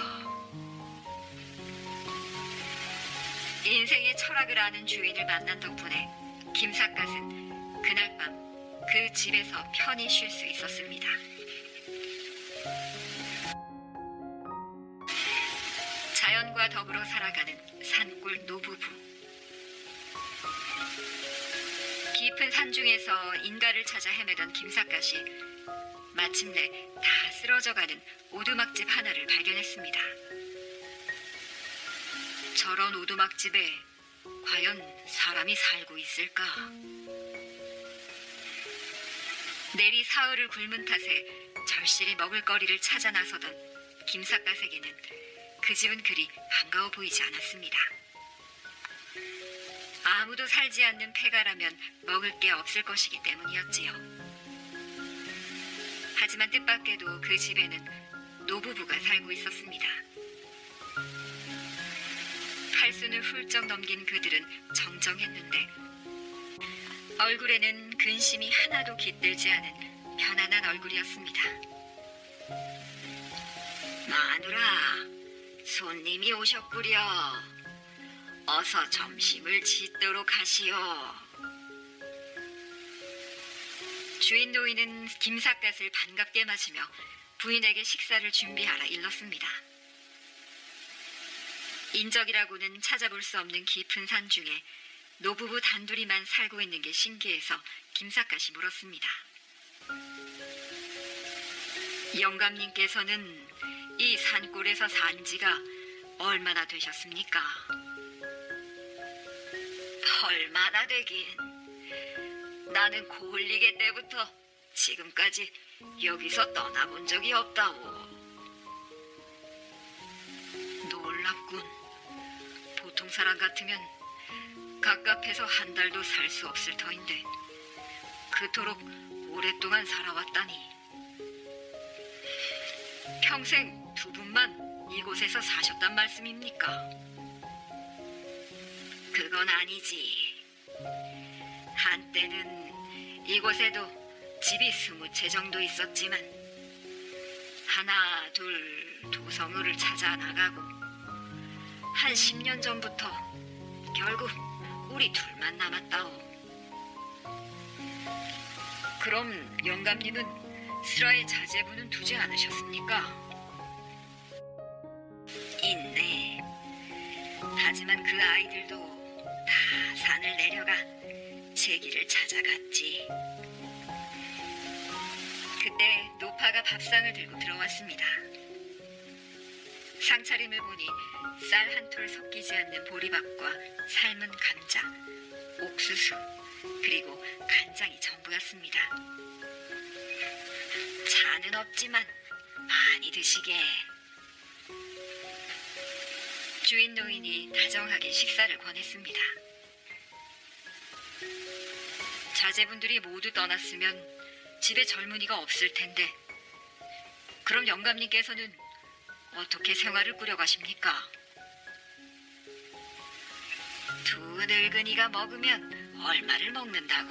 인생의 철학을 아는 주인을 만난 덕분에 김삿갓은 그날 밤 그 집에서 편히 쉴 수 있었습니다. 자연과 더불어 살아가는 산골 노부부. 깊은 산중에서 인가를 찾아 헤매던 김삿갓이 마침내 다 쓰러져가는 오두막집 하나를 발견했습니다. 저런 오두막집에 과연 사람이 살고 있을까? 내리 사흘을 굶은 탓에 절실히 먹을거리를 찾아 나서던 김삿갓에게는 그 집은 그리 반가워 보이지 않았습니다. 아무도 살지 않는 폐가라면 먹을 게 없을 것이기 때문이었지요. 하지만 뜻밖에도 그 집에는 노부부가 살고 있었습니다. 80을 훌쩍 넘긴 그들은 정정했는데 얼굴에는 근심이 하나도 깃들지 않은 편안한 얼굴이었습니다. 마누라, 손님이 오셨구려. 어서 점심을 짓도록 하시오. 주인 노인은 김삿갓을 반갑게 맞으며 부인에게 식사를 준비하라 일렀습니다. 인적이라고는 찾아볼 수 없는 깊은 산 중에 노부부 단둘이만 살고 있는 게 신기해서 김삿갓이 물었습니다. 영감님께서는 이 산골에서 산 지가 얼마나 되셨습니까? 얼마나 되긴. 나는 고을리개 때부터 지금까지 여기서 떠나본 적이 없다오. 놀랍군. 보통 사람 같으면 갑갑해서 한 달도 살 수 없을 터인데 그토록 오랫동안 살아왔다니. 평생 두 분만 이곳에서 사셨단 말씀입니까? 그건 아니지. 한때는 이곳에도 집이 20채 정도 있었지만 하나, 둘, 도성을 찾아 나가고 한 10년 전부터 결국 우리 둘만 남았다오. 그럼 영감님은 슬아의 자제분은 두지 않으셨습니까? 있네. 하지만 그 아이들도 다 산을 내려가 제 길을 찾아갔지. 그때 노파가 밥상을 들고 들어왔습니다. 상차림을 보니 쌀 한 톨 섞이지 않는 보리밥과 삶은 감자, 옥수수, 그리고 간장이 전부였습니다. 차는 없지만 많이 드시게. 주인 노인이 다정하게 식사를 권했습니다. 자제분들이 모두 떠났으면 집에 젊은이가 없을 텐데 그럼 영감님께서는 어떻게 생활을 꾸려가십니까? 두 늙은이가 먹으면 얼마를 먹는다고.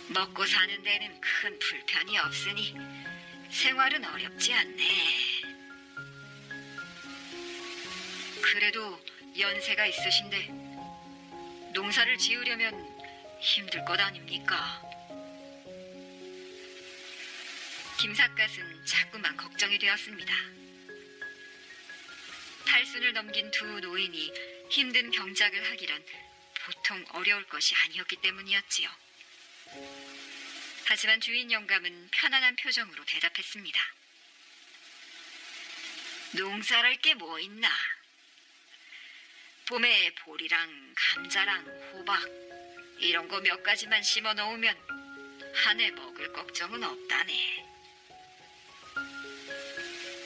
먹고 사는 데는 큰 불편이 없으니 생활은 어렵지 않네. 그래도 연세가 있으신데 농사를 지으려면 힘들 것 아닙니까? 김삿갓은 자꾸만 걱정이 되었습니다. 탈순을 넘긴 두 노인이 힘든 경작을 하기란 보통 어려울 것이 아니었기 때문이었지요. 하지만 주인 영감은 편안한 표정으로 대답했습니다. 농사랄 게 뭐 있나? 봄에 보리랑 감자랑 호박 이런 거 몇 가지만 심어 놓으면 한 해 먹을 걱정은 없다네.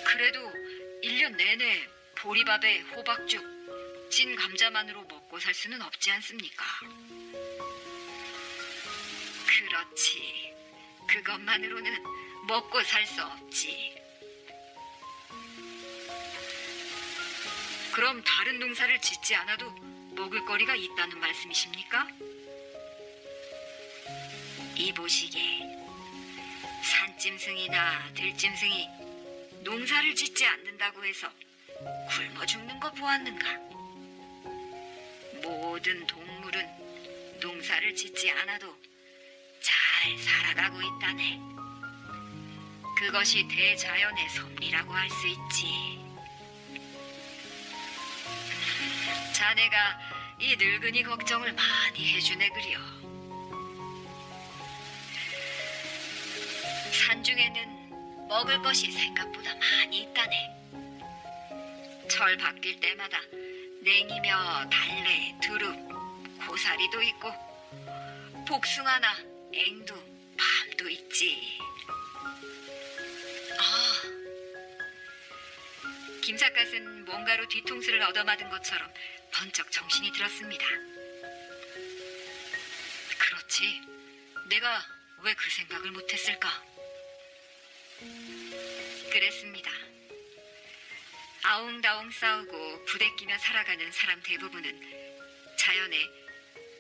그래도 1년 내내 보리밥에 호박죽, 찐 감자만으로 먹고 살 수는 없지 않습니까? 그렇지. 그것만으로는 먹고 살 수 없지. 그럼 다른 농사를 짓지 않아도 먹을 거리가 있다는 말씀이십니까? 이보시게, 산짐승이나 들짐승이 농사를 짓지 않는다고 해서 굶어 죽는 거 보았는가? 모든 동물은 농사를 짓지 않아도 잘 살아가고 있다네. 그것이 대자연의 섭리라고 할 수 있지. 자네가 이 늙은이 걱정을 많이 해주네 그려. 산중에는 먹을 것이 생각보다 많이 있다네. 철 바뀔 때마다 냉이며 달래, 두릅, 고사리도 있고 복숭아나 앵두, 밤도 있지. 김삿갓은 뭔가로 뒤통수를 얻어맞은 것처럼 번쩍 정신이 들었습니다. 그렇지, 내가 왜 그 생각을 못했을까? 그랬습니다. 아웅다웅 싸우고 부대끼며 살아가는 사람 대부분은 자연의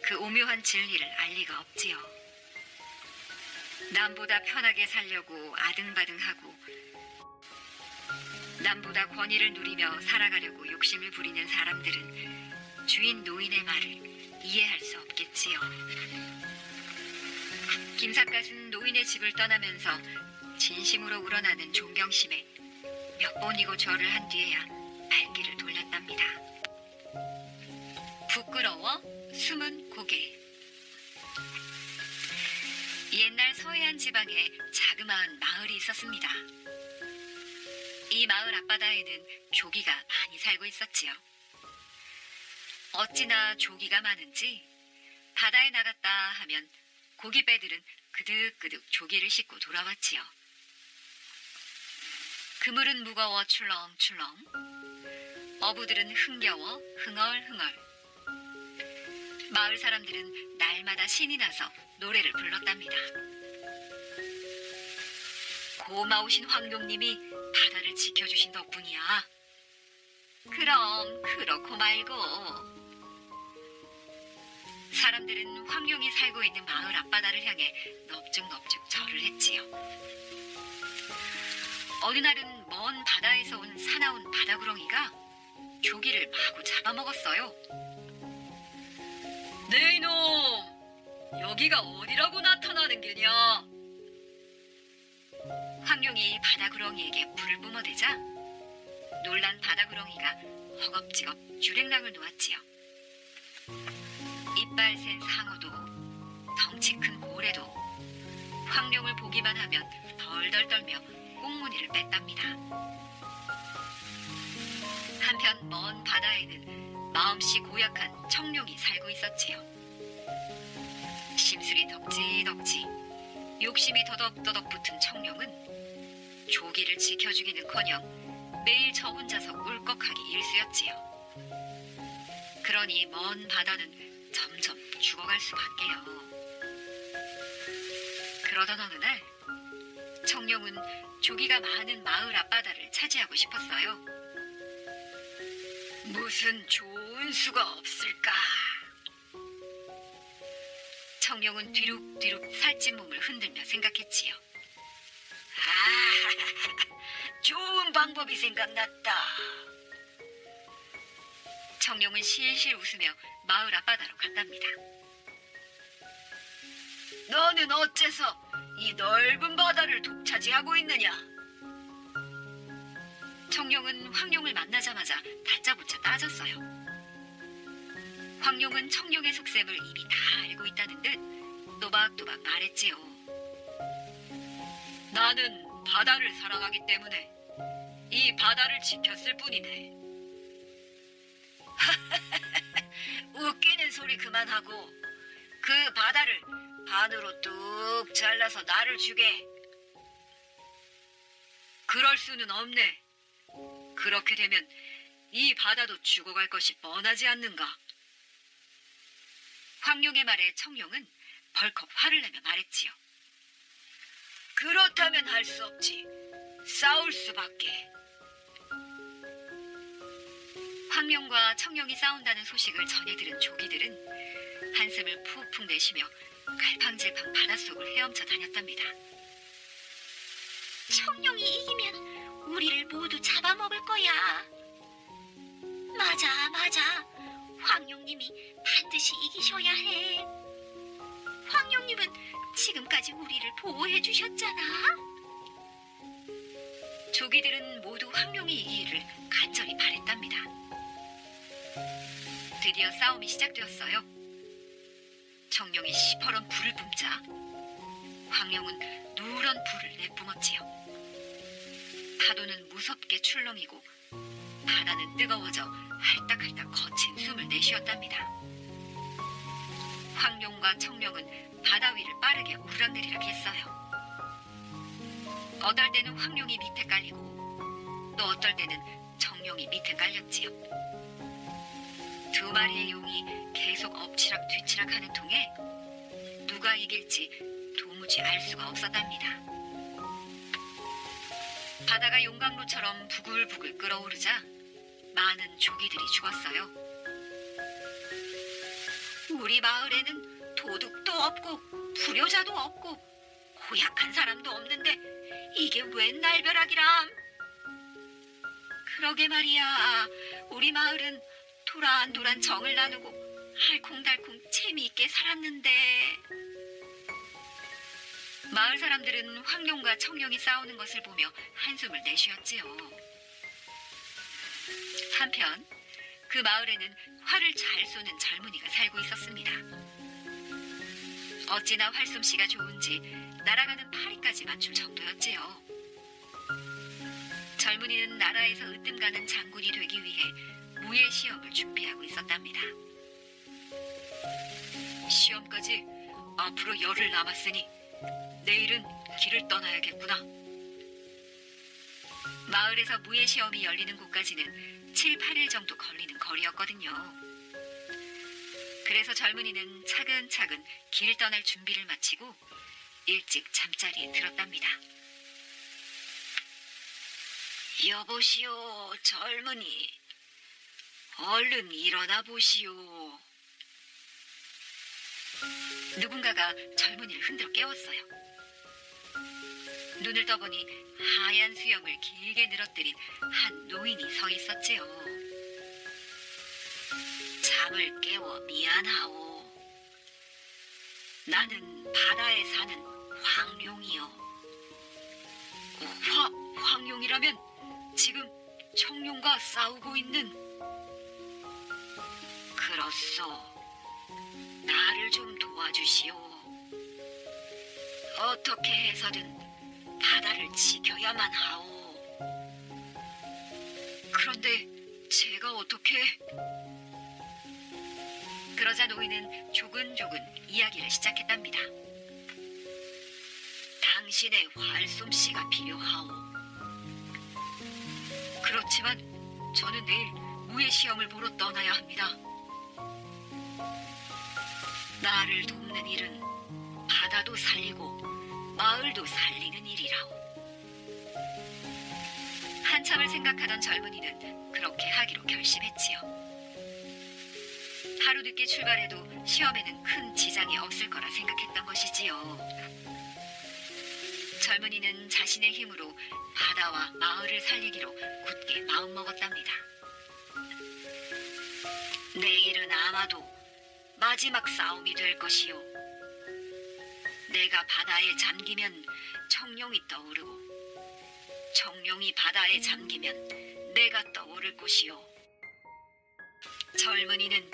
그 오묘한 진리를 알 리가 없지요. 남보다 편하게 살려고 아등바등하고 남보다 권위를 누리며 살아가려고 욕심을 부리는 사람들은 주인 노인의 말을 이해할 수 없겠지요. 김삿갓은 노인의 집을 떠나면서 진심으로 우러나는 존경심에 몇 번이고 절을 한 뒤에야 발길을 돌렸답니다. 부끄러워 숨은 고개. 옛날 서해안 지방에 자그마한 마을이 있었습니다. 이 마을 앞바다에는 조기가 많이 살고 있었지요. 어찌나 조기가 많은지 바다에 나갔다 하면 고깃배들은 그득그득 조기를 싣고 돌아왔지요. 그물은 무거워 출렁출렁, 어부들은 흥겨워 흥얼흥얼. 마을 사람들은 날마다 신이 나서 노래를 불렀답니다. 고마우신 황룡님이 바다를 지켜주신 덕분이야. 그럼 그렇고 말고. 사람들은 황룡이 살고 있는 마을 앞바다를 향해 넙죽넙죽 절을 했지요. 어느 날은 먼 바다에서 온 사나운 바다구렁이가 조기를 마구 잡아먹었어요. 네 이놈! 여기가 어디라고 나타나는 게냐? 황룡이 바다구렁이에게 불을 뿜어대자 놀란 바다구렁이가 허겁지겁 주랭랑을 놓았지요. 이빨 센 상어도 덩치 큰 고래도 황룡을 보기만 하면 덜덜 떨며 꽁무니를 뺐답니다. 한편 먼 바다에는 마음씨 고약한 청룡이 살고 있었지요. 심술이 덕지덕지 욕심이 더덕더덕 붙은 청룡은 조기를 지켜주기는커녕 매일 저 혼자서 꿀꺽하기 일쑤였지요. 그러니 먼 바다는 점점 죽어갈 수밖에요. 그러던 어느 날 청룡은 조기가 많은 마을 앞바다를 차지하고 싶었어요. 무슨 좋은 수가 없을까? 청룡은 뒤룩뒤룩 살찐 몸을 흔들며 생각했지요. 좋은 방법이 생각났다. 청룡은 실실 웃으며 마을 앞바다로 갔답니다. 너는 어째서 이 넓은 바다를 독차지하고 있느냐? 청룡은 황룡을 만나자마자 다짜고짜 따졌어요. 황룡은 청룡의 속셈을 이미 다 알고 있다는 듯 또박또박 말했지요. 나는 바다를 사랑하기 때문에 이 바다를 지켰을 뿐이네. 웃기는 소리 그만하고 그 바다를 반으로 뚝 잘라서 나를 주게. 그럴 수는 없네. 그렇게 되면 이 바다도 죽어갈 것이 뻔하지 않는가? 황룡의 말에 청룡은 벌컥 화를 내며 말했지요. 그렇다면 할 수 없지. 싸울 수밖에. 황룡과 청룡이 싸운다는 소식을 전해 들은 조기들은 한숨을 푹푹 내쉬며 갈팡질팡 바닷속을 헤엄쳐 다녔답니다.
청룡이 이기면 우리를 모두 잡아먹을 거야. 맞아. 황룡님이 반드시 이기셔야 해. 황룡님은 지금까지 우리를 보호해 주셨잖아.
조기들은 모두 황룡이 이기기를 간절히 바랬답니다. 드디어 싸움이 시작되었어요. 청룡이 시퍼런 불을 뿜자 황룡은 누런 불을 내뿜었지요. 파도는 무섭게 출렁이고 바다는 뜨거워져 할딱할딱 거친 숨을 내쉬었답니다. 황룡과 청룡은 바다 위를 빠르게 오르락내리락 했어요. 어떨 때는 황룡이 밑에 깔리고 또 어떨 때는 청룡이 밑에 깔렸지요. 두 마리의 용이 계속 엎치락 뒤치락 하는 통에 누가 이길지 도무지 알 수가 없었답니다. 바다가 용광로처럼 부글부글 끓어오르자 많은 조기들이 죽었어요. 우리 마을에는 도둑도 없고 불효자도 없고 고약한 사람도 없는데 이게 웬 날벼락이람. 그러게 말이야. 우리 마을은 도란도란 정을 나누고 알콩달콩 재미있게 살았는데. 마을 사람들은 황룡과 청룡이 싸우는 것을 보며 한숨을 내쉬었지요. 한편 그 마을에는 활을 잘 쏘는 젊은이가 살고 있었습니다. 어찌나 활솜씨가 좋은지 날아가는 파리까지 맞출 정도였지요. 젊은이는 나라에서 으뜸가는 장군이 되기 위해 무예 시험을 준비하고 있었답니다. 시험까지 앞으로 열흘 남았으니 내일은 길을 떠나야겠구나. 마을에서 무예 시험이 열리는 곳까지는 7, 8일 정도 걸리는 거리였거든요. 그래서 젊은이는 차근차근 길 떠날 준비를 마치고 일찍 잠자리에 들었답니다. 여보시오, 젊은이. 얼른 일어나 보시오. 누군가가 젊은이를 흔들어 깨웠어요. 눈을 떠보니 하얀 수염을 길게 늘어뜨린 한 노인이 서 있었지요. 잠을 깨워 미안하오. 나는 바다에 사는 황룡이요. 황룡이라면 지금 청룡과 싸우고 있는. 그렇소. 나를 좀 도와주시오. 어떻게 해서든 바다를 지켜야만 하오. 그런데 제가 어떻게... 그러자 노인은 조근조근 이야기를 시작했답니다. 당신의 활솜씨가 필요하오. 그렇지만 저는 내일 무예 시험을 보러 떠나야 합니다. 나를 돕는 일은 바다도 살리고 마을도 살리는 일이라오. 한참을 생각하던 젊은이는 그렇게 하기로 결심했지요. 하루 늦게 출발해도 시험에는 큰 지장이 없을 거라 생각했던 것이지요. 젊은이는 자신의 힘으로 바다와 마을을 살리기로 굳게 마음먹었답니다. 내일은 아마도 마지막 싸움이 될 것이요. 내가 바다에 잠기면 청룡이 떠오르고 청룡이 바다에 잠기면 내가 떠오를 것이요. 젊은이는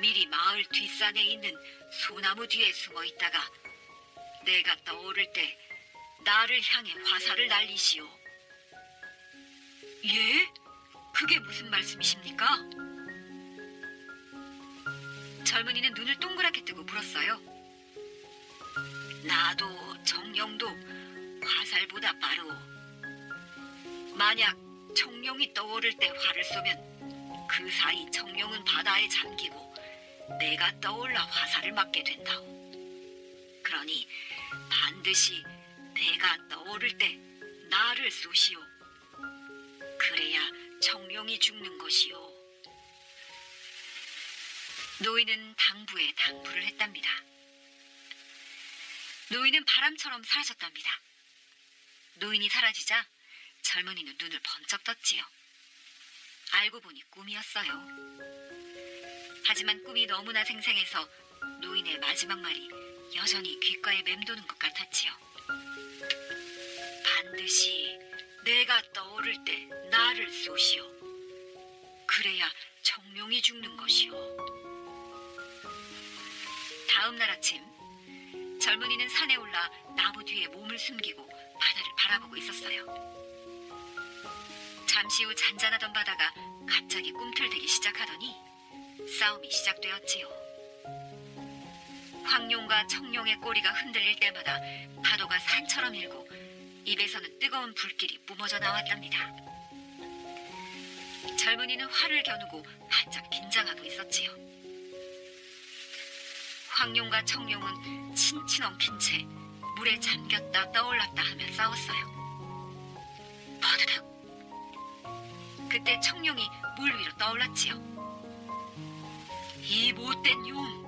미리 마을 뒷산에 있는 소나무 뒤에 숨어 있다가 내가 떠오를 때 나를 향해 화살을 날리시오. 예? 그게 무슨 말씀이십니까? 젊은이는 눈을 동그랗게 뜨고 물었어요. 나도 청룡도 화살보다 빠르오. 만약 청룡이 떠오를 때 활을 쏘면 그 사이 청룡은 바다에 잠기고 내가 떠올라 화살을 맞게 된다오. 그러니 반드시 내가 떠오를 때 나를 쏘시오. 그래야 청룡이 죽는 것이오. 노인은 당부에 당부를 했답니다. 노인은 바람처럼 사라졌답니다. 노인이 사라지자 젊은이는 눈을 번쩍 떴지요. 알고 보니 꿈이었어요. 하지만 꿈이 너무나 생생해서 노인의 마지막 말이 여전히 귓가에 맴도는 것 같았지요. 반드시 내가 떠오를 때 나를 쏘시오. 그래야 청룡이 죽는 것이오. 다음 날 아침 젊은이는 산에 올라 나무 뒤에 몸을 숨기고 바다를 바라보고 있었어요. 잠시 후 잔잔하던 바다가 갑자기 꿈틀대기 시작하더니 싸움이 시작되었지요. 황룡과 청룡의 꼬리가 흔들릴 때마다 파도가 산처럼 일고 입에서는 뜨거운 불길이 뿜어져 나왔답니다. 젊은이는 활을 겨누고 바짝 긴장하고 있었지요. 황룡과 청룡은 친친 엉킨 채 물에 잠겼다 떠올랐다 하며 싸웠어요. 버드득! 그때 청룡이 물 위로 떠올랐지요. 이 못된 용!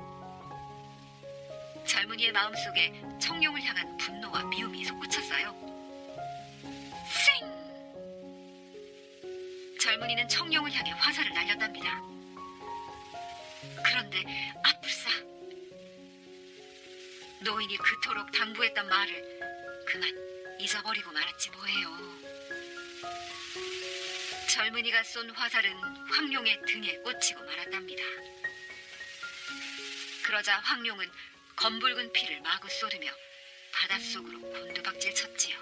젊은이의 마음속에 청룡을 향한 분노와 미움이 솟구쳤어요. 쌩! 젊은이는 청룡을 향해 화살을 날렸답니다. 그런데 아뿔싸! 노인이 그토록 당부했던 말을 그만 잊어버리고 말았지 뭐예요. 젊은이가 쏜 화살은 황룡의 등에 꽂히고 말았답니다. 그러자 황룡은 검붉은 피를 마구 쏟으며 바닷속으로 곤두박질 쳤지요.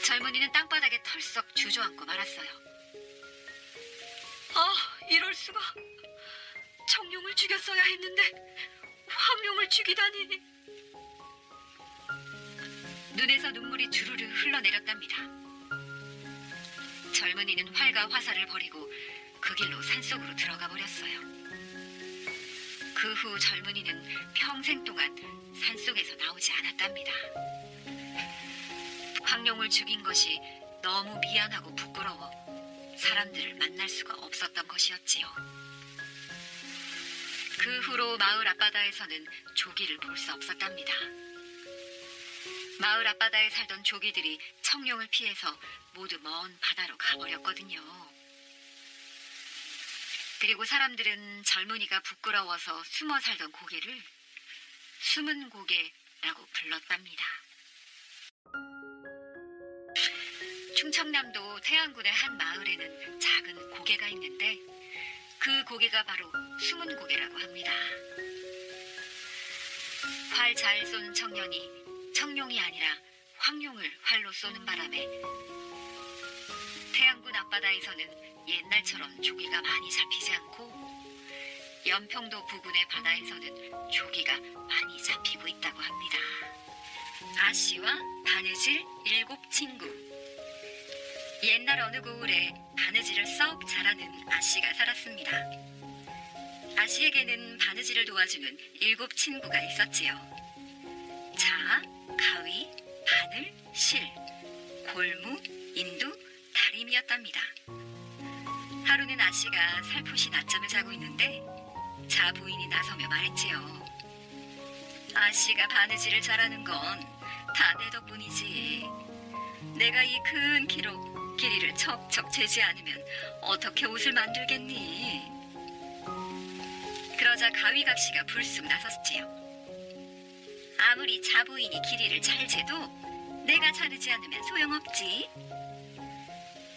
젊은이는 땅바닥에 털썩 주저앉고 말았어요. 아, 이럴 수가. 청룡을 죽였어야 했는데 황룡을 죽이다니. 눈에서 눈물이 주르르 흘러내렸답니다. 젊은이는 활과 화살을 버리고 그 길로 산속으로 들어가 버렸어요. 그 후 젊은이는 평생 동안 산속에서 나오지 않았답니다. 황룡을 죽인 것이 너무 미안하고 부끄러워 사람들을 만날 수가 없었던 것이었지요. 그 후로 마을 앞바다에서는 조기를 볼 수 없었답니다. 마을 앞바다에 살던 조기들이 청룡을 피해서 모두 먼 바다로 가버렸거든요. 그리고 사람들은 젊은이가 부끄러워서 숨어 살던 고개를 숨은 고개라고 불렀답니다. 충청남도 태안군의 한 마을에는 작은 고개가 있는데 그 고개가 바로 숨은 고개라고 합니다. 활 잘 쏘는 청년이 청룡이 아니라 황룡을 활로 쏘는 바람에 태안군 앞바다에서는 옛날처럼 조기가 많이 잡히지 않고 연평도 부근의 바다에서는 조기가 많이 잡히고 있다고 합니다. 아씨와 바느질 7친구. 옛날 어느 고을에 바느질을 썩 잘하는 아씨가 살았습니다. 아씨에게는 바느질을 도와주는 7친구가 있었지요. 자, 가위, 바늘, 실, 골무, 인두, 다림이었답니다. 하루는 아씨가 살포시 낮잠을 자고 있는데 자 부인이 나서며 말했지요. 아씨가 바느질을 잘하는 건 다 내 덕분이지. 내가 이 큰 키로 길이를 척척 재지 않으면 어떻게 옷을 만들겠니? 그러자 가위각시가 불쑥 나섰지요. 아무리 자부인이 길이를 잘 재도 내가 자르지 않으면 소용없지.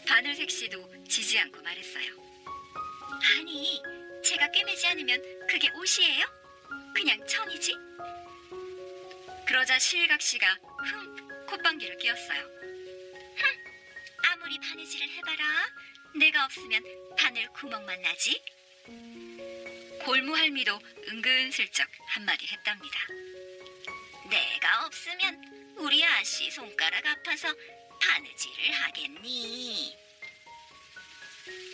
바늘색 씨도 지지 않고 말했어요.
아니, 제가 꿰매지 않으면 그게 옷이에요? 그냥 천이지?
그러자 실각 씨가 콧방귀를 뀌었어요.
아무리 바느질을 해봐라. 내가 없으면 바늘 구멍만 나지?
골무 할미도 은근슬쩍 한마디 했답니다.
내가 없으면 우리 아씨 손가락 아파서 바느질을 하겠니?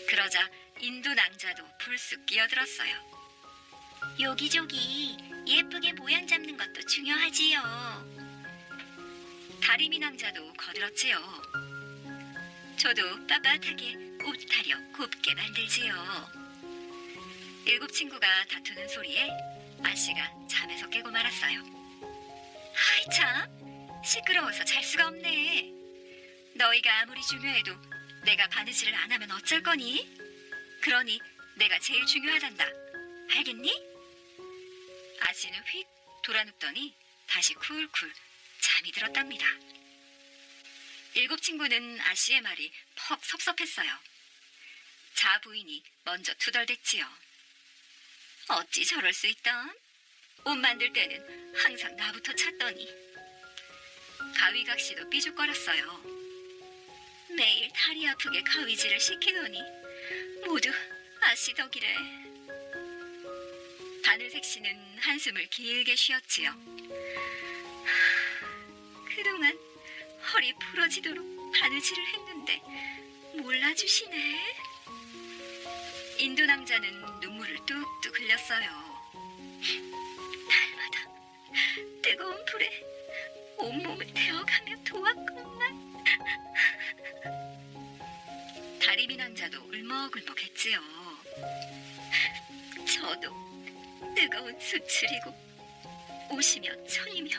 그러자 인도 낭자도 불쑥 끼어들었어요.
여기저기 예쁘게 모양 잡는 것도 중요하지요.
다리미 낭자도 거들었지요. 저도 빳빳하게 옷타려 곱게 만들지요. 7 친구가 다투는 소리에 아씨가 잠에서 깨고 말았어요. 아이 참, 시끄러워서 잘 수가 없네. 너희가 아무리 중요해도 내가 바느질을 안 하면 어쩔 거니? 그러니 내가 제일 중요하단다. 알겠니? 아씨는 휙 돌아눕더니 다시 쿨쿨 잠이 들었답니다. 7 친구는 아씨의 말이 퍽 섭섭했어요. 자 부인이 먼저 투덜댔지요. 어찌 저럴 수 있담? 옷 만들 때는 항상 나부터 찾더니. 가위각 씨도 삐죽거렸어요. 매일 다리 아프게 가위질을 시키더니 모두 아씨 덕이래. 바늘색 씨는 한숨을 길게 쉬었지요. 그동안 허리 부러지도록 바느질을 했는데 몰라주시네. 인도 낭자는 눈물을 뚝뚝 흘렸어요. 날마다 뜨거운 불에 온몸을 태워가며 도왔건만. 다리미 낭자도 울먹울먹했지요. 저도 뜨거운 수출이고 옷이며 천이며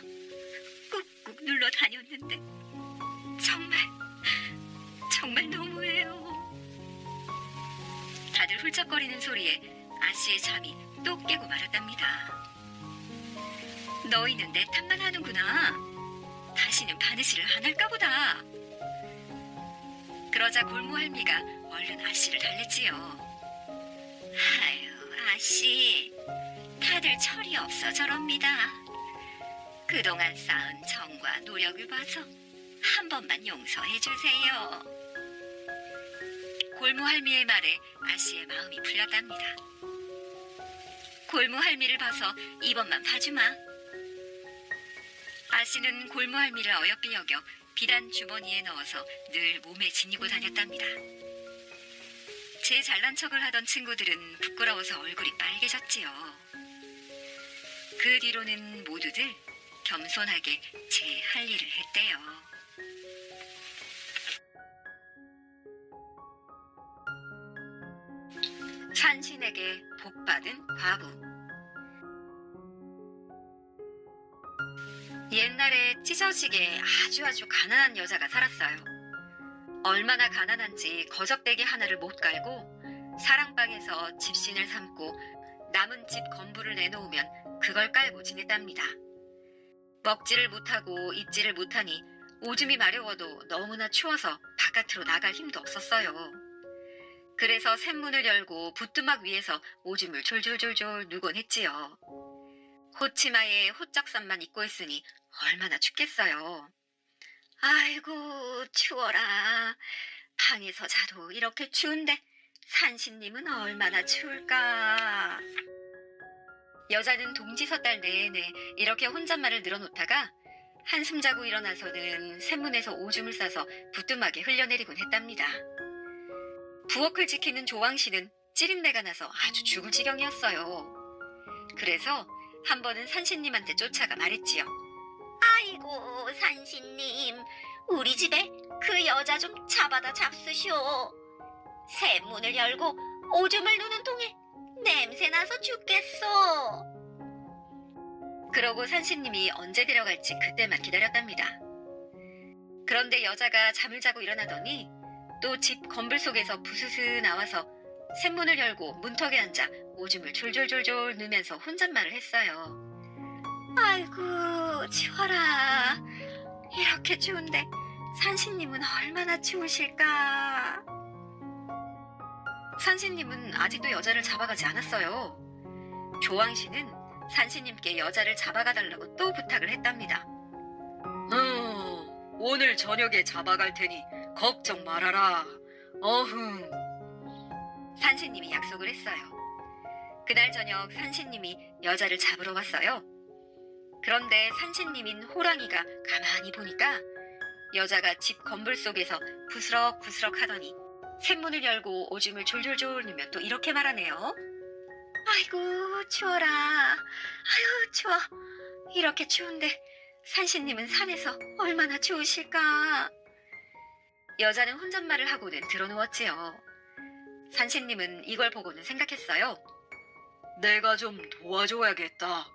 꾹꾹 눌러 다녔는데 정말 너무해요. 다들 훌쩍거리는 소리에 아씨의 잠이 또 깨고 말았답니다. 너희는 내 탓만 하는구나. 다시는 바느질을 안 할까 보다. 그러자 골무 할미가 얼른 아씨를 달랬지요. 아유, 아씨, 다들 철이 없어 저럽니다. 그동안 쌓은 정과 노력을 봐서 한 번만 용서해 주세요. 골무 할미의 말에 아씨의 마음이 풀렸답니다. 골무 할미를 봐서 이번만 봐주마. 아씨는 골무 할미를 어여삐 여겨 비단 주머니에 넣어서 늘 몸에 지니고 다녔답니다. 제 잘난 척을 하던 친구들은 부끄러워서 얼굴이 빨개졌지요. 그 뒤로는 모두들 겸손하게 제 할 일을 했대요. 산신에게 복받은 과부. 옛날에 찢어지게 아주 가난한 여자가 살았어요. 얼마나 가난한지 거적대기 하나를 못 깔고 사랑방에서 집신을 삼고 남은 집 건부를 내놓으면 그걸 깔고 지냈답니다. 먹지를 못하고 입지를 못하니 오줌이 마려워도 너무나 추워서 바깥으로 나갈 힘도 없었어요. 그래서 샘문을 열고 부뚜막 위에서 오줌을 졸졸졸졸 누곤 했지요. 호치마에 호적삼만 입고 있으니 얼마나 춥겠어요. 아이고 추워라. 방에서 자도 이렇게 추운데 산신님은 얼마나 추울까. 여자는 동지 섣달 내내 이렇게 혼잣말을 늘어놓다가 한숨 자고 일어나서는 샘문에서 오줌을 싸서 부뚜막에 흘려내리곤 했답니다. 부엌을 지키는 조왕씨는 찌린내가 나서 아주 죽을 지경이었어요. 그래서 한 번은 산신님한테 쫓아가 말했지요.
아이고 산신님, 우리 집에 그 여자 좀 잡아다 잡수시오. 샘문을 열고 오줌을 누는 통에 냄새나서 죽겠어.
그러고 산신님이 언제 데려갈지 그때만 기다렸답니다. 그런데 여자가 잠을 자고 일어나더니 또 집 건불 속에서 부스스 나와서 샘문을 열고 문턱에 앉아 오줌을 졸졸졸졸 누면서 혼잣말을 했어요.
아이고, 추워라. 이렇게 추운데 산신님은 얼마나 추우실까?
산신님은 아직도 여자를 잡아가지 않았어요. 조왕씨는 산신님께 여자를 잡아가 달라고 또 부탁을 했답니다. 오늘 저녁에 잡아갈 테니 걱정 말아라. 어흥. 산신님이 약속을 했어요. 그날 저녁 산신님이 여자를 잡으러 왔어요. 그런데 산신님인 호랑이가 가만히 보니까 여자가 집 건물 속에서 부스럭부스럭 하더니 샘문을 열고 오줌을 졸졸졸 누며 또 이렇게 말하네요.
아이고, 추워라. 아유, 추워. 이렇게 추운데 산신님은 산에서 얼마나 추우실까?
여자는 혼잣말을 하고는 드러누웠지요. 산신님은 이걸 보고는 생각했어요. 내가 좀 도와줘야겠다.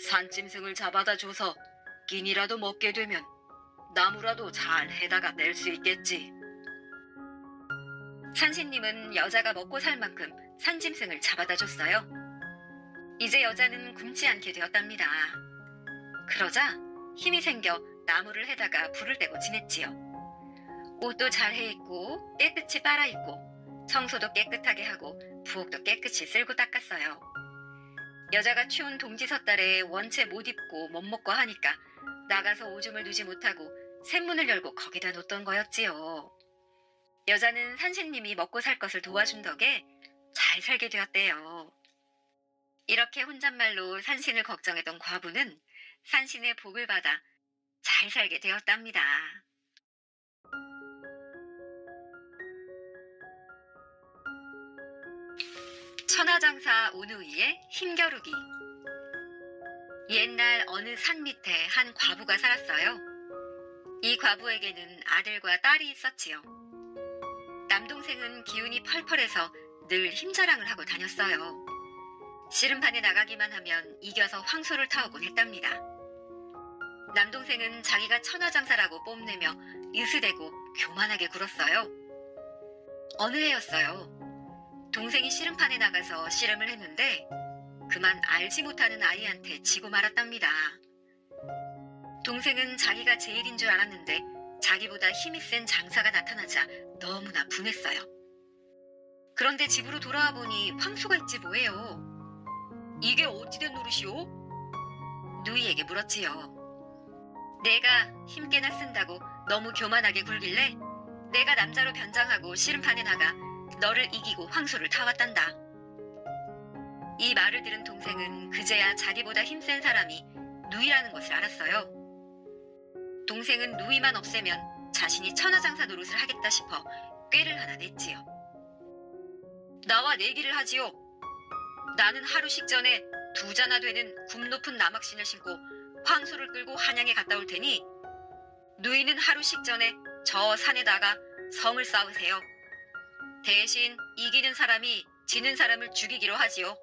산짐승을 잡아다 줘서 끼니라도 먹게 되면 나무라도 잘 해다가 낼 수 있겠지. 산신님은 여자가 먹고 살 만큼 산짐승을 잡아다 줬어요. 이제 여자는 굶지 않게 되었답니다. 그러자 힘이 생겨 나무를 해다가 불을 떼고 지냈지요. 옷도 잘 해입고 깨끗이 빨아입고 청소도 깨끗하게 하고 부엌도 깨끗이 쓸고 닦았어요. 여자가 추운 동지섣달에 원체 못 입고 못 먹고 하니까 나가서 오줌을 누지 못하고 샘문을 열고 거기다 놓던 거였지요. 여자는 산신님이 먹고 살 것을 도와준 덕에 잘 살게 되었대요. 이렇게 혼잣말로 산신을 걱정했던 과부는 산신의 복을 받아 잘 살게 되었답니다. 천하장사 오누이의 힘겨루기. 옛날 어느 산 밑에 한 과부가 살았어요. 이 과부에게는 아들과 딸이 있었지요. 남동생은 기운이 펄펄해서 늘 힘자랑을 하고 다녔어요. 씨름판에 나가기만 하면 이겨서 황소를 타오곤 했답니다. 남동생은 자기가 천하장사라고 뽐내며 으스대고 교만하게 굴었어요. 어느 해였어요. 동생이 씨름판에 나가서 씨름을 했는데 그만 알지 못하는 아이한테 지고 말았답니다. 동생은 자기가 제일인 줄 알았는데 자기보다 힘이 센 장사가 나타나자 너무나 분했어요. 그런데 집으로 돌아와 보니 황소가 있지 뭐예요. 이게 어찌된 노릇이오? 누이에게 물었지요. 내가 힘께나 쓴다고 너무 교만하게 굴길래 내가 남자로 변장하고 씨름판에 나가 너를 이기고 황소를 타왔단다. 이 말을 들은 동생은 그제야 자기보다 힘센 사람이 누이라는 것을 알았어요. 동생은 누이만 없애면 자신이 천하장사 노릇을 하겠다 싶어 꾀를 하나 냈지요. 나와 내기를 하지요. 나는 하루 식전에 2자나 되는 굽 높은 나막신을 신고 황소를 끌고 한양에 갔다 올 테니 누이는 하루 식전에 저 산에다가 성을 쌓으세요. 대신 이기는 사람이 지는 사람을 죽이기로 하지요.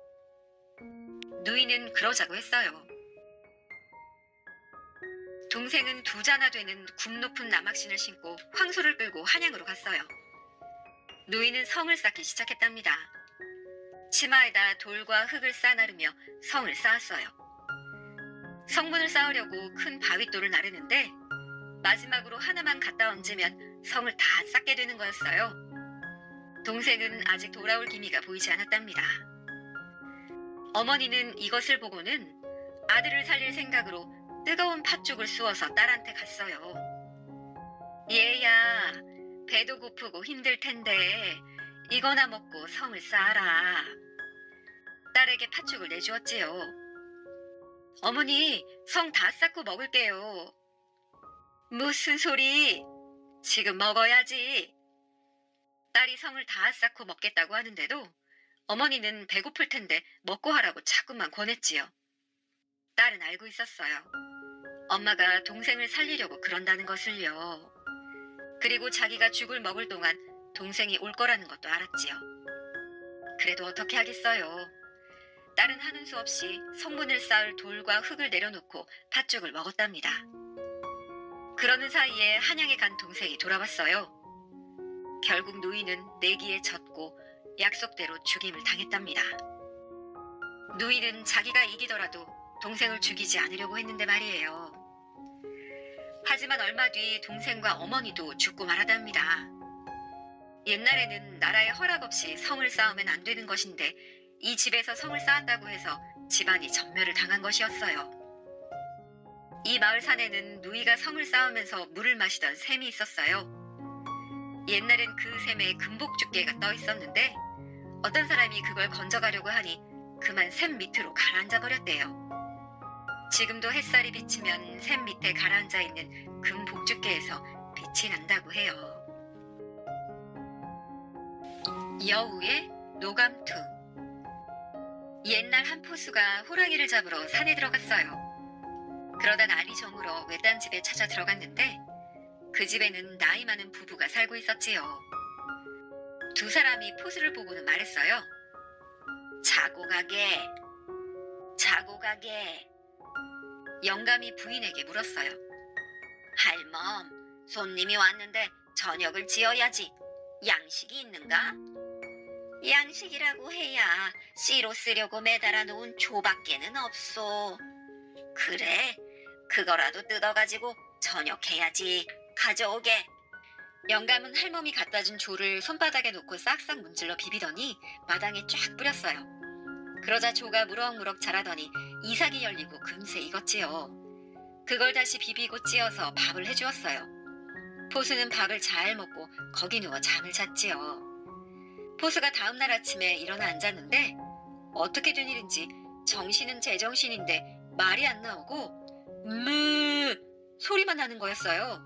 누이는 그러자고 했어요. 동생은 2자나 되는 굽 높은 나막신을 신고 황소를 끌고 한양으로 갔어요. 누이는 성을 쌓기 시작했답니다. 치마에다 돌과 흙을 싸나르며 성을 쌓았어요. 성문을 쌓으려고 큰 바윗돌을 나르는데 마지막으로 하나만 갖다 얹으면 성을 다 쌓게 되는 거였어요. 동생은 아직 돌아올 기미가 보이지 않았답니다. 어머니는 이것을 보고는 아들을 살릴 생각으로 뜨거운 팥죽을 쑤어서 딸한테 갔어요. 얘야, 배도 고프고 힘들 텐데 이거나 먹고 성을 쌓아라. 딸에게 팥죽을 내주었지요. 어머니, 성 다 쌓고 먹을게요. 무슨 소리? 지금 먹어야지. 딸이 성을 다 쌓고 먹겠다고 하는데도 어머니는 배고플 텐데 먹고 하라고 자꾸만 권했지요. 딸은 알고 있었어요. 엄마가 동생을 살리려고 그런다는 것을요. 그리고 자기가 죽을 먹을 동안 동생이 올 거라는 것도 알았지요. 그래도 어떻게 하겠어요. 딸은 하는 수 없이 성문을 쌓을 돌과 흙을 내려놓고 팥죽을 먹었답니다. 그러는 사이에 한양에 간 동생이 돌아왔어요. 결국 누이는 내기에 졌고 약속대로 죽임을 당했답니다. 누이는 자기가 이기더라도 동생을 죽이지 않으려고 했는데 말이에요. 하지만 얼마 뒤 동생과 어머니도 죽고 말았답니다. 옛날에는 나라의 허락 없이 성을 쌓으면 안 되는 것인데 이 집에서 성을 쌓았다고 해서 집안이 전멸을 당한 것이었어요. 이 마을 산에는 누이가 성을 쌓으면서 물을 마시던 샘이 있었어요. 옛날엔 그 샘에 금복죽개가 떠 있었는데 어떤 사람이 그걸 건져가려고 하니 그만 샘 밑으로 가라앉아 버렸대요. 지금도 햇살이 비치면 샘 밑에 가라앉아 있는 금복죽개에서 빛이 난다고 해요. 여우의 노감투. 옛날 한 포수가 호랑이를 잡으러 산에 들어갔어요. 그러다 날이 저물어 외딴 집에 찾아 들어갔는데 그 집에는 나이 많은 부부가 살고 있었지요. 두 사람이 포수를 보고는 말했어요. 자고 가게, 자고 가게. 영감이 부인에게 물었어요. 할멈, 손님이 왔는데 저녁을 지어야지. 양식이 있는가? 양식이라고 해야 씨로 쓰려고 매달아 놓은 조밖에는 없소. 그래, 그거라도 뜯어가지고 저녁해야지. 가져오게. 영감은 할멈이 갖다 준 조를 손바닥에 놓고 싹싹 문질러 비비더니 마당에 쫙 뿌렸어요. 그러자 조가 무럭무럭 자라더니 이삭이 열리고 금세 익었지요. 그걸 다시 비비고 찧어서 밥을 해주었어요. 포수는 밥을 잘 먹고 거기 누워 잠을 잤지요. 포수가 다음날 아침에 일어나 앉았는데 어떻게 된 일인지 정신은 제정신인데 말이 안 나오고 소리만 나는 거였어요.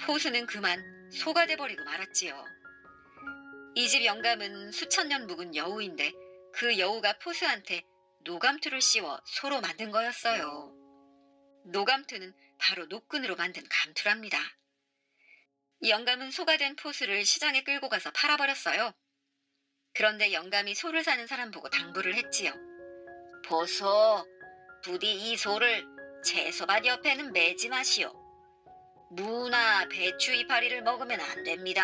포수는 그만 소가 돼버리고 말았지요. 이 집 영감은 수천 년 묵은 여우인데 그 여우가 포수한테 노감투를 씌워 소로 만든 거였어요. 노감투는 바로 노끈으로 만든 감투랍니다. 영감은 소가 된 포수를 시장에 끌고 가서 팔아버렸어요. 그런데 영감이 소를 사는 사람 보고 당부를 했지요. 보소, 부디 이 소를 채소밭 옆에는 매지 마시오. 무나 배추 이파리를 먹으면 안 됩니다.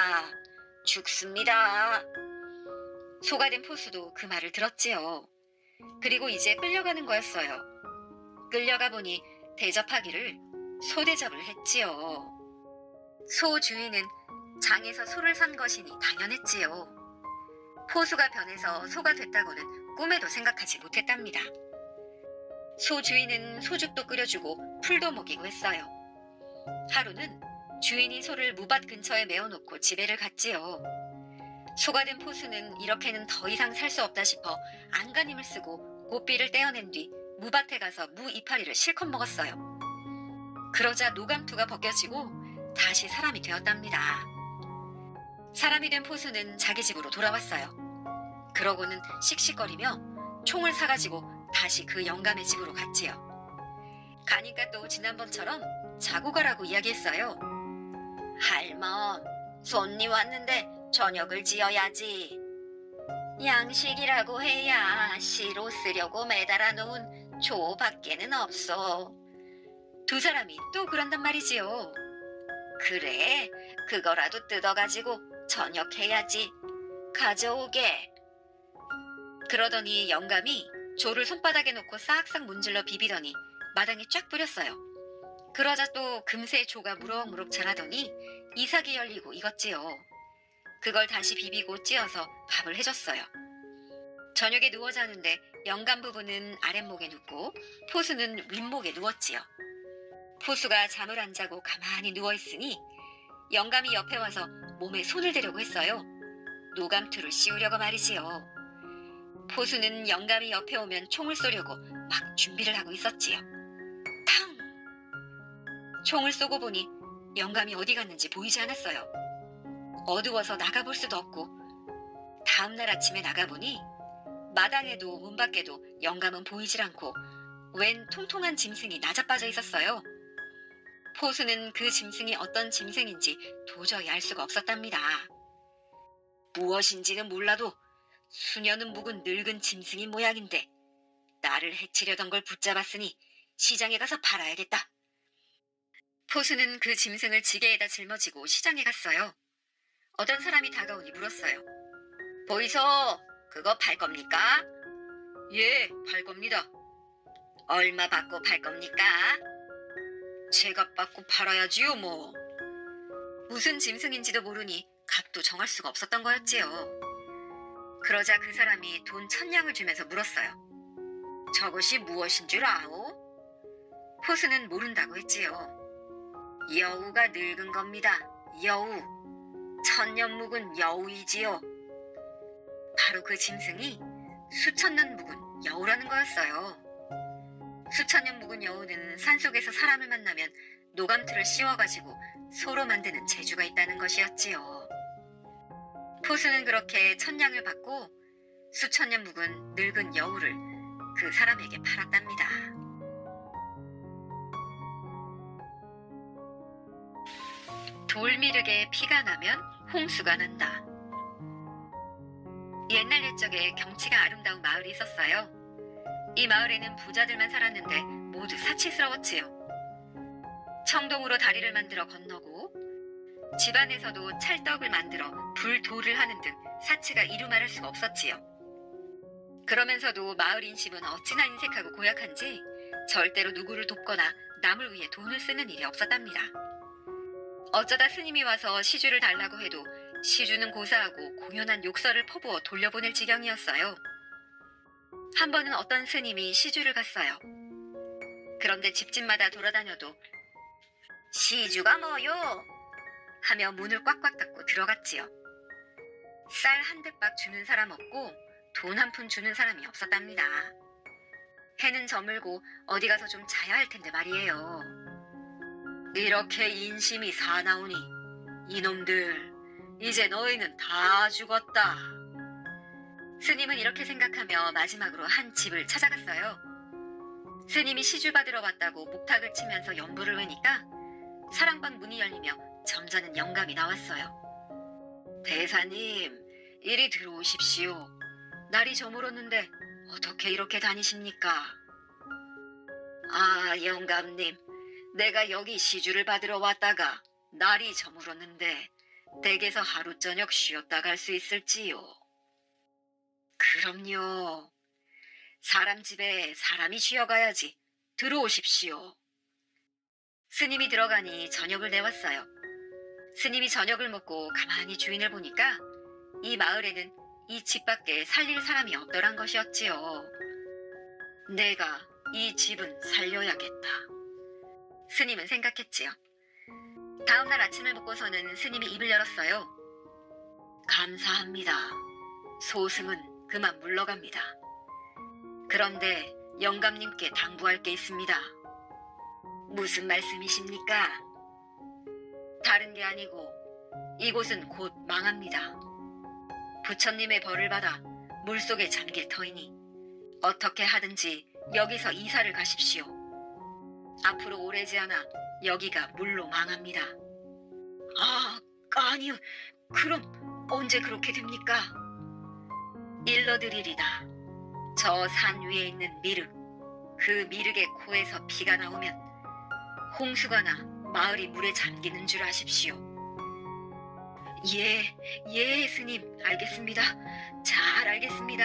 죽습니다. 소가 된 포수도 그 말을 들었지요. 그리고 이제 끌려가는 거였어요. 끌려가 보니 대접하기를 소대접을 했지요. 소 주인은 장에서 소를 산 것이니 당연했지요. 포수가 변해서 소가 됐다고는 꿈에도 생각하지 못했답니다. 소 주인은 소죽도 끓여주고 풀도 먹이고 했어요. 하루는 주인이 소를 무밭 근처에 메어놓고 집에를 갔지요. 소가 된 포수는 이렇게는 더 이상 살 수 없다 싶어 안간힘을 쓰고 고삐를 떼어낸 뒤 무밭에 가서 무 이파리를 실컷 먹었어요. 그러자 노감투가 벗겨지고 다시 사람이 되었답니다. 사람이 된 포수는 자기 집으로 돌아왔어요. 그러고는 씩씩거리며 총을 사가지고 다시 그 영감의 집으로 갔지요. 가니까 또 지난번처럼 자고 가라고 이야기했어요. 할멈, 손님 왔는데 저녁을 지어야지. 양식이라고 해야 씨로 쓰려고 매달아 놓은 조밖에는 없어. 두 사람이 또 그런단 말이지요. 그래, 그거라도 뜯어가지고 저녁해야지. 가져오게. 그러더니 영감이 조를 손바닥에 놓고 싹싹 문질러 비비더니 마당에 쫙 뿌렸어요. 그러자 또 금세 조가 무럭무럭 자라더니 이삭이 열리고 익었지요. 그걸 다시 비비고 찧어서 밥을 해줬어요. 저녁에 누워 자는데 영감 부부는 아랫목에 눕고 포수는 윗목에 누웠지요. 포수가 잠을 안 자고 가만히 누워있으니 영감이 옆에 와서 몸에 손을 대려고 했어요. 노감투를 씌우려고 말이지요. 포수는 영감이 옆에 오면 총을 쏘려고 막 준비를 하고 있었지요. 탕! 총을 쏘고 보니 영감이 어디 갔는지 보이지 않았어요. 어두워서 나가볼 수도 없고 다음날 아침에 나가보니 마당에도 문 밖에도 영감은 보이질 않고 웬 통통한 짐승이 나자빠져 있었어요. 포수는 그 짐승이 어떤 짐승인지 도저히 알 수가 없었답니다. 무엇인지는 몰라도 수년은 묵은 늙은 짐승이 모양인데 나를 해치려던 걸 붙잡았으니 시장에 가서 팔아야겠다. 포수는 그 짐승을 지게에다 짊어지고 시장에 갔어요. 어떤 사람이 다가오니 물었어요. 보이소, 그거 팔 겁니까? 예, 팔 겁니다. 얼마 받고 팔 겁니까? 제값 받고 팔아야지요, 뭐. 무슨 짐승인지도 모르니 값도 정할 수가 없었던 거였지요. 그러자 그 사람이 돈 1,000냥을 주면서 물었어요. 저것이 무엇인 줄 아오? 포수는 모른다고 했지요. 여우가 늙은 겁니다. 여우. 1,000년 묵은 여우이지요. 바로 그 짐승이 수천 년 묵은 여우라는 거였어요. 수천 년 묵은 여우는 산속에서 사람을 만나면 노감틀을 씌워가지고 소로 만드는 재주가 있다는 것이었지요. 포수는 그렇게 1,000냥을 받고 수천 년 묵은 늙은 여우를 그 사람에게 팔았답니다. 돌미륵에 피가 나면 홍수가 난다. 옛날 옛적에 경치가 아름다운 마을이 있었어요. 이 마을에는 부자들만 살았는데 모두 사치스러웠지요. 청동으로 다리를 만들어 건너고 집안에서도 찰떡을 만들어 불도를 하는 등 사치가 이루 말할 수가 없었지요. 그러면서도 마을 인심은 어찌나 인색하고 고약한지 절대로 누구를 돕거나 남을 위해 돈을 쓰는 일이 없었답니다. 어쩌다 스님이 와서 시주를 달라고 해도 시주는 고사하고 공연한 욕설을 퍼부어 돌려보낼 지경이었어요. 한 번은 어떤 스님이 시주를 갔어요. 그런데 집집마다 돌아다녀도 시주가 뭐요? 하며 문을 꽉꽉 닫고 들어갔지요. 쌀 한 대박 주는 사람 없고 돈 한 푼 주는 사람이 없었답니다. 해는 저물고 어디 가서 좀 자야 할 텐데 말이에요. 이렇게 인심이 사나우니 이놈들 이제 너희는 다 죽었다. 스님은 이렇게 생각하며 마지막으로 한 집을 찾아갔어요. 스님이 시주 받으러 왔다고 목탁을 치면서 연부를 외니까 사랑방 문이 열리며 점잖은 영감이 나왔어요. 대사님, 이리 들어오십시오. 날이 저물었는데 어떻게 이렇게 다니십니까? 아, 영감님, 내가 여기 시주를 받으러 왔다가 날이 저물었는데 댁에서 하루 저녁 쉬었다 갈 수 있을지요? 그럼요. 사람 집에 사람이 쉬어가야지. 들어오십시오. 스님이 들어가니 저녁을 내왔어요. 스님이 저녁을 먹고 가만히 주인을 보니까 이 마을에는 이 집 밖에 살릴 사람이 없더란 것이었지요. 내가 이 집은 살려야겠다. 스님은 생각했지요. 다음날 아침을 먹고서는 스님이 입을 열었어요. 감사합니다. 소승은 그만 물러갑니다. 그런데 영감님께 당부할 게 있습니다. 무슨 말씀이십니까? 다른 게 아니고 이곳은 곧 망합니다. 부처님의 벌을 받아 물속에 잠길 터이니 어떻게 하든지 여기서 이사를 가십시오. 앞으로 오래지 않아 여기가 물로 망합니다. 아니요. 그럼 언제 그렇게 됩니까? 일러드리리다. 저 산 위에 있는 미륵, 그 미륵의 코에서 피가 나오면 홍수가 나 마을이 물에 잠기는 줄 아십시오. 예, 스님, 알겠습니다. 잘 알겠습니다.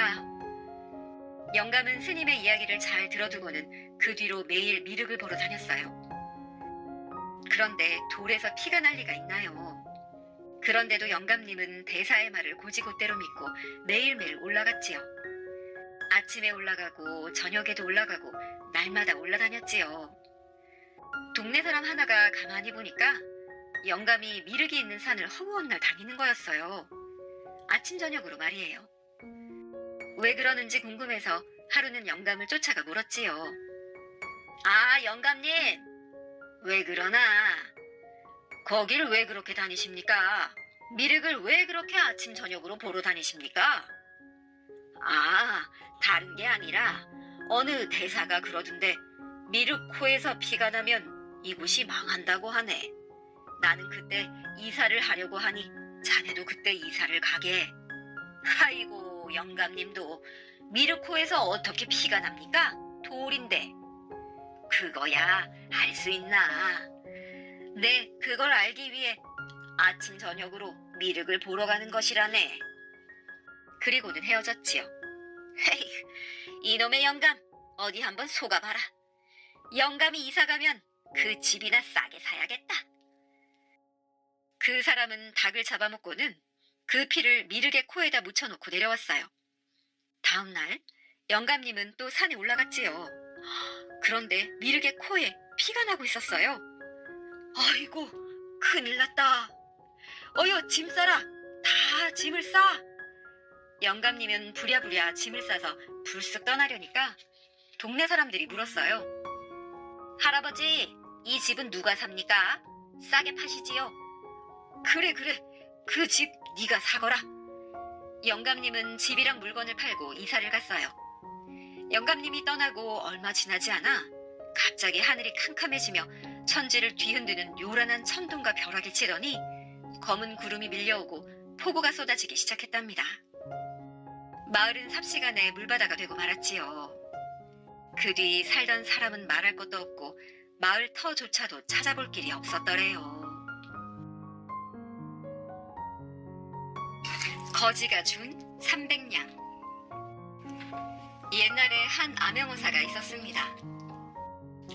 영감은 스님의 이야기를 잘 들어두고는 그 뒤로 매일 미륵을 보러 다녔어요. 그런데 돌에서 피가 날 리가 있나요? 그런데도 영감님은 대사의 말을 곧이곧대로 믿고 매일매일 올라갔지요. 아침에 올라가고 저녁에도 올라가고 날마다 올라다녔지요. 동네 사람 하나가 가만히 보니까 영감이 미륵이 있는 산을 허구한 날 다니는 거였어요. 아침 저녁으로 말이에요. 왜 그러는지 궁금해서 하루는 영감을 쫓아가 물었지요. 아, 영감님, 왜 그러나? 거길 왜 그렇게 다니십니까? 미륵을 왜 그렇게 아침 저녁으로 보러 다니십니까? 아, 다른 게 아니라 어느 대사가 그러던데 미륵 코에서 피가 나면 이곳이 망한다고 하네. 나는 그때 이사를 하려고 하니 자네도 그때 이사를 가게. 아이고, 영감님도 미륵 코에서 어떻게 피가 납니까? 돌인데. 그거야 할 수 있나? 네, 그걸 알기 위해 아침 저녁으로 미륵을 보러 가는 것이라네. 그리고는 헤어졌지요. 헤이, 이놈의 영감, 어디 한번 속아봐라. 영감이 이사가면 그 집이나 싸게 사야겠다. 그 사람은 닭을 잡아먹고는 그 피를 미르게 코에다 묻혀놓고 내려왔어요. 다음 날 영감님은 또 산에 올라갔지요. 그런데 미르게 코에 피가 나고 있었어요. 아이고, 큰일 났다. 어여, 짐 싸라. 다 짐을 싸. 영감님은 부랴부랴 짐을 싸서 불쑥 떠나려니까 동네 사람들이 물었어요. 할아버지, 이 집은 누가 삽니까? 싸게 파시지요? 그래, 그 집 네가 사거라. 영감님은 집이랑 물건을 팔고 이사를 갔어요. 영감님이 떠나고 얼마 지나지 않아 갑자기 하늘이 캄캄해지며 천지를 뒤흔드는 요란한 천둥과 벼락이 치더니 검은 구름이 밀려오고 폭우가 쏟아지기 시작했답니다. 마을은 삽시간에 물바다가 되고 말았지요. 그 뒤 살던 사람은 말할 것도 없고 마을 터조차도 찾아볼 길이 없었더래요. 거지가 준 300냥. 옛날에 한 암행어사가 있었습니다.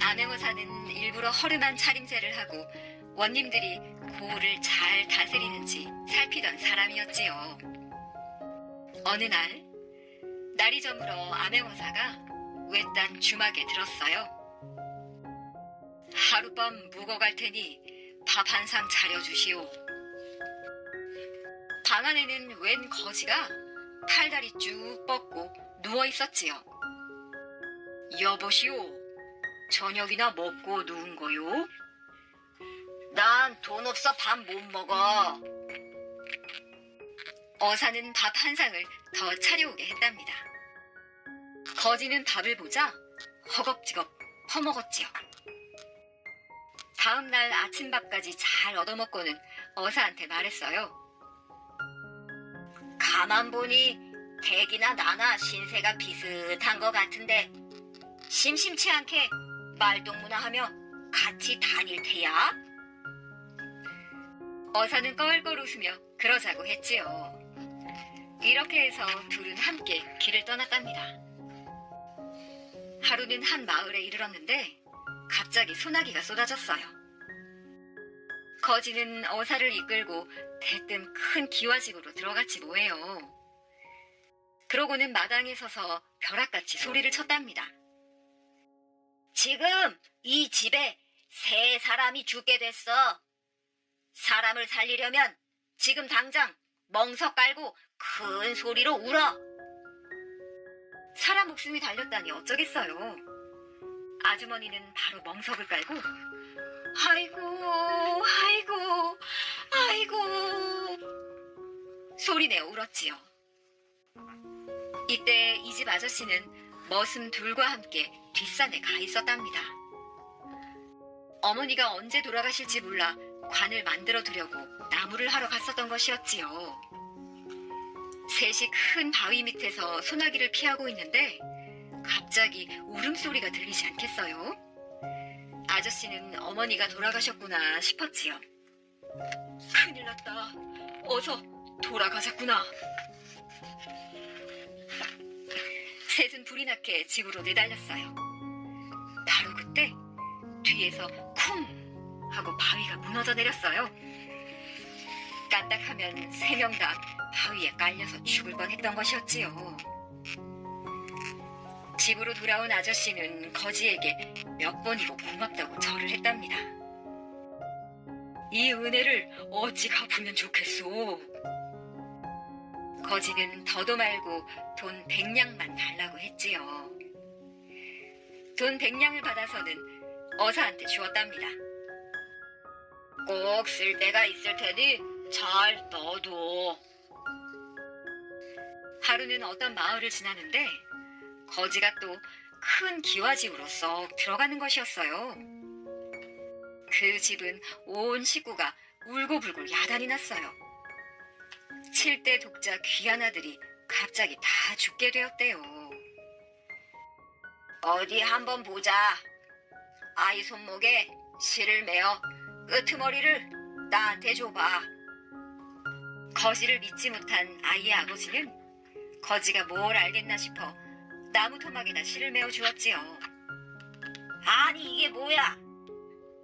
암행어사는 일부러 허름한 차림새를 하고 원님들이 고을을 잘 다스리는지 살피던 사람이었지요. 어느 날, 날이 저물어 암행어사가 외딴 주막에 들었어요. 하룻밤 묵어갈 테니 밥 한 상 차려주시오. 방 안에는 웬 거지가 팔다리 쭉 뻗고 누워 있었지요. 여보시오, 저녁이나 먹고 누운 거요? 난 돈 없어 밥 못 먹어. 어사는 밥 한 상을 더 차려오게 했답니다. 거지는 밥을 보자 허겁지겁 퍼먹었지요. 다음 날 아침밥까지 잘 얻어먹고는 어사한테 말했어요. 가만 보니 댁이나 나나 신세가 비슷한 것 같은데 심심치 않게 말동무나하며 같이 다닐 테야? 어사는 껄껄 웃으며 그러자고 했지요. 이렇게 해서 둘은 함께 길을 떠났답니다. 하루는 한 마을에 이르렀는데 갑자기 소나기가 쏟아졌어요. 거지는 어사를 이끌고 대뜸 큰 기와집으로 들어갔지 뭐예요. 그러고는 마당에 서서 벼락같이 소리를 쳤답니다. 지금 이 집에 3사람이 죽게 됐어. 사람을 살리려면 지금 당장 멍석 깔고 큰 소리로 울어. 사람 목숨이 달렸다니 어쩌겠어요. 아주머니는 바로 멍석을 깔고 아이고 소리내어 울었지요. 이때 이 집 아저씨는 머슴 둘과 함께 뒷산에 가 있었답니다. 어머니가 언제 돌아가실지 몰라 관을 만들어 두려고 나무를 하러 갔었던 것이었지요. 셋이 큰 바위 밑에서 소나기를 피하고 있는데 갑자기 울음소리가 들리지 않겠어요? 아저씨는 어머니가 돌아가셨구나 싶었지요. 큰일 났다. 어서 돌아가셨구나. 셋은 불이 나게 집으로 내달렸어요. 바로 그때 뒤에서 쿵 하고 바위가 무너져 내렸어요. 까딱하면 3명 다 바위에 깔려서 죽을 뻔했던 것이었지요. 집으로 돌아온 아저씨는 거지에게 몇 번이고 고맙다고 절을 했답니다. 이 은혜를 어찌 갚으면 좋겠소. 거지는 더도 말고 돈 100냥만 달라고 했지요. 돈 100냥을 받아서는 어사한테 주었답니다. 꼭 쓸 때가 있을 테니 잘 넣어둬. 하루는 어떤 마을을 지나는데 거지가 또 큰 기와집으로 쏙 들어가는 것이었어요. 그 집은 온 식구가 울고불고 야단이 났어요. 7대 독자 귀한 아들이 갑자기 다 죽게 되었대요. 어디 한번 보자. 아이 손목에 실을 매어 끄트머리를 나한테 줘봐. 거지를 믿지 못한 아이의 아버지는 거지가 뭘 알겠나 싶어 나무 토막에다 실을 메어 주었지요. 아니 이게 뭐야?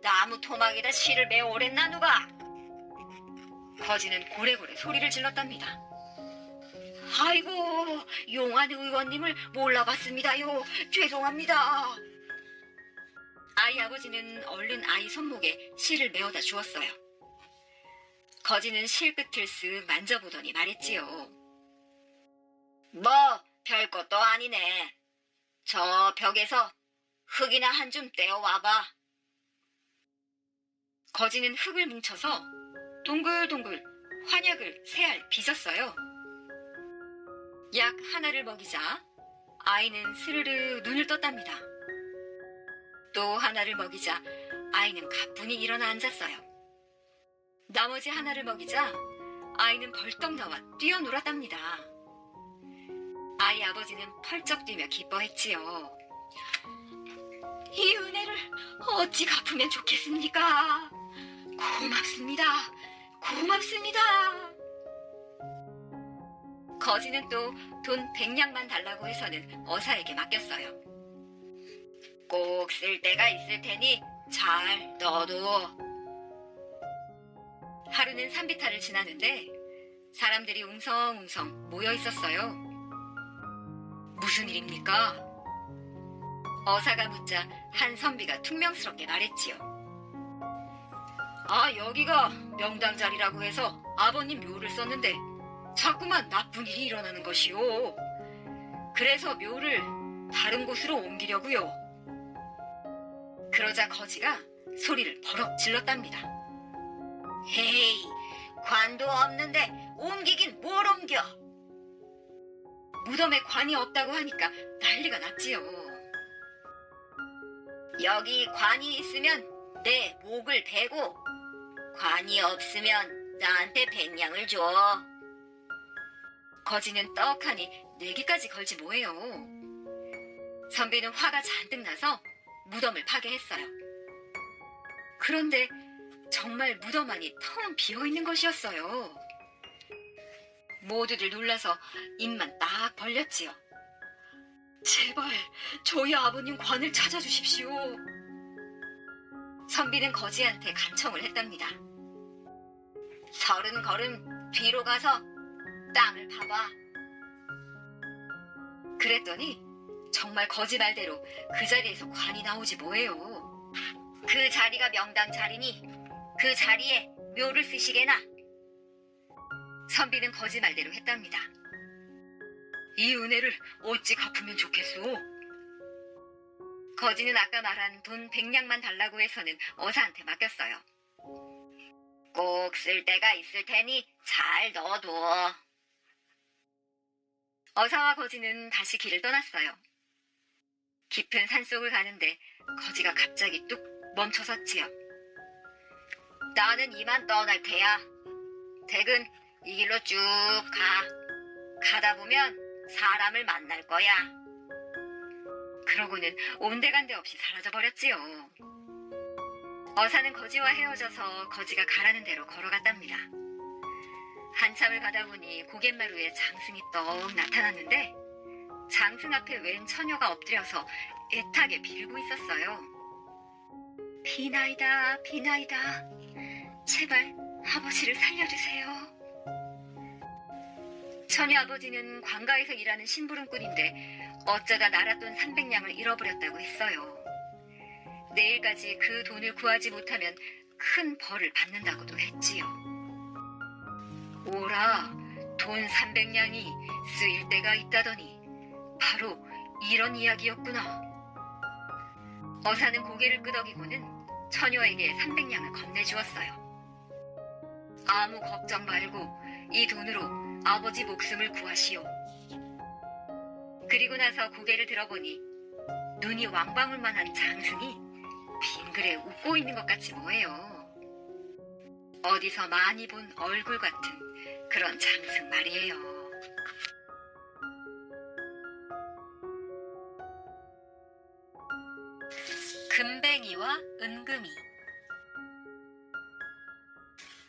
나무 토막에다 실을 메어 오랬나 누가? 거지는 고래고래 소리를 질렀답니다. 아이고, 용한 의원님을 몰라봤습니다요. 죄송합니다. 아이 아버지는 얼른 아이 손목에 실을 메어다 주었어요. 거지는 실 끝을 쓱 만져보더니 말했지요. 뭐 별것도 아니네. 저 벽에서 흙이나 한 줌 떼어와봐. 거지는 흙을 뭉쳐서 동글동글 환약을 3알 빚었어요. 약 하나를 먹이자 아이는 스르르 눈을 떴답니다. 또 하나를 먹이자 아이는 가뿐히 일어나 앉았어요. 나머지 하나를 먹이자 아이는 벌떡 나와 뛰어놀았답니다. 아이 아버지는 펄쩍 뛰며 기뻐했지요. 이 은혜를 어찌 갚으면 좋겠습니까? 고맙습니다. 고맙습니다. 거지는 또 돈 100냥만 달라고 해서는 어사에게 맡겼어요. 꼭 쓸 때가 있을 테니 잘 넣어둬. 하루는 산비탈을 지나는데 사람들이 웅성웅성 모여 있었어요. 무슨 일입니까? 어사가 묻자 한 선비가 퉁명스럽게 말했지요. 아, 여기가 명당 자리라고 해서 아버님 묘를 썼는데 자꾸만 나쁜 일이 일어나는 것이요. 그래서 묘를 다른 곳으로 옮기려고요. 그러자 거지가 소리를 버럭 질렀답니다. 헤이, 관도 없는데 옮기긴 뭘 옮겨? 무덤에 관이 없다고 하니까 난리가 났지요. 여기 관이 있으면 내 목을 베고 관이 없으면 나한테 100냥을 줘. 거지는 떡하니 내기까지 걸지 뭐해요. 선비는 화가 잔뜩 나서 무덤을 파괴했어요. 그런데 정말 무덤 안이 텅 비어있는 것이었어요. 모두들 놀라서 입만 딱 벌렸지요. 제발 저희 아버님 관을 찾아주십시오. 선비는 거지한테 간청을 했답니다. 30걸음 뒤로 가서 땅을 파봐. 그랬더니 정말 거지 말대로 그 자리에서 관이 나오지 뭐예요. 그 자리가 명당 자리니 그 자리에 묘를 쓰시게나. 선비는 거지 말대로 했답니다. 이 은혜를 어찌 갚으면 좋겠소? 거지는 아까 말한 돈 100냥만 달라고 해서는 어사한테 맡겼어요. 꼭 쓸 때가 있을 테니 잘 넣어둬. 어사와 거지는 다시 길을 떠났어요. 깊은 산속을 가는데 거지가 갑자기 뚝 멈춰섰지요. 나는 이만 떠날 테야. 댁은 이 길로 쭉 가. 가다 보면 사람을 만날 거야. 그러고는 온데간데 없이 사라져버렸지요. 어사는 거지와 헤어져서 거지가 가라는 대로 걸어갔답니다. 한참을 가다 보니 고갯마루에 장승이 떡 나타났는데 장승 앞에 웬 처녀가 엎드려서 애타게 빌고 있었어요. 비나이다, 비나이다. 제발 아버지를 살려주세요. 처녀 아버지는 관가에서 일하는 심부름꾼인데 어쩌다 날았던 300냥을 잃어버렸다고 했어요. 내일까지 그 돈을 구하지 못하면 큰 벌을 받는다고도 했지요. 오라, 돈 300냥이 쓰일 때가 있다더니 바로 이런 이야기였구나. 어사는 고개를 끄덕이고는 처녀에게 300냥을 건네주었어요. 아무 걱정 말고 이 돈으로 아버지 목숨을 구하시오. 그리고 나서 고개를 들어보니 눈이 왕방울만한 장승이 빙그레 웃고 있는 것 같이 뭐예요. 어디서 많이 본 얼굴 같은 그런 장승 말이에요. 금뱅이와 은금이.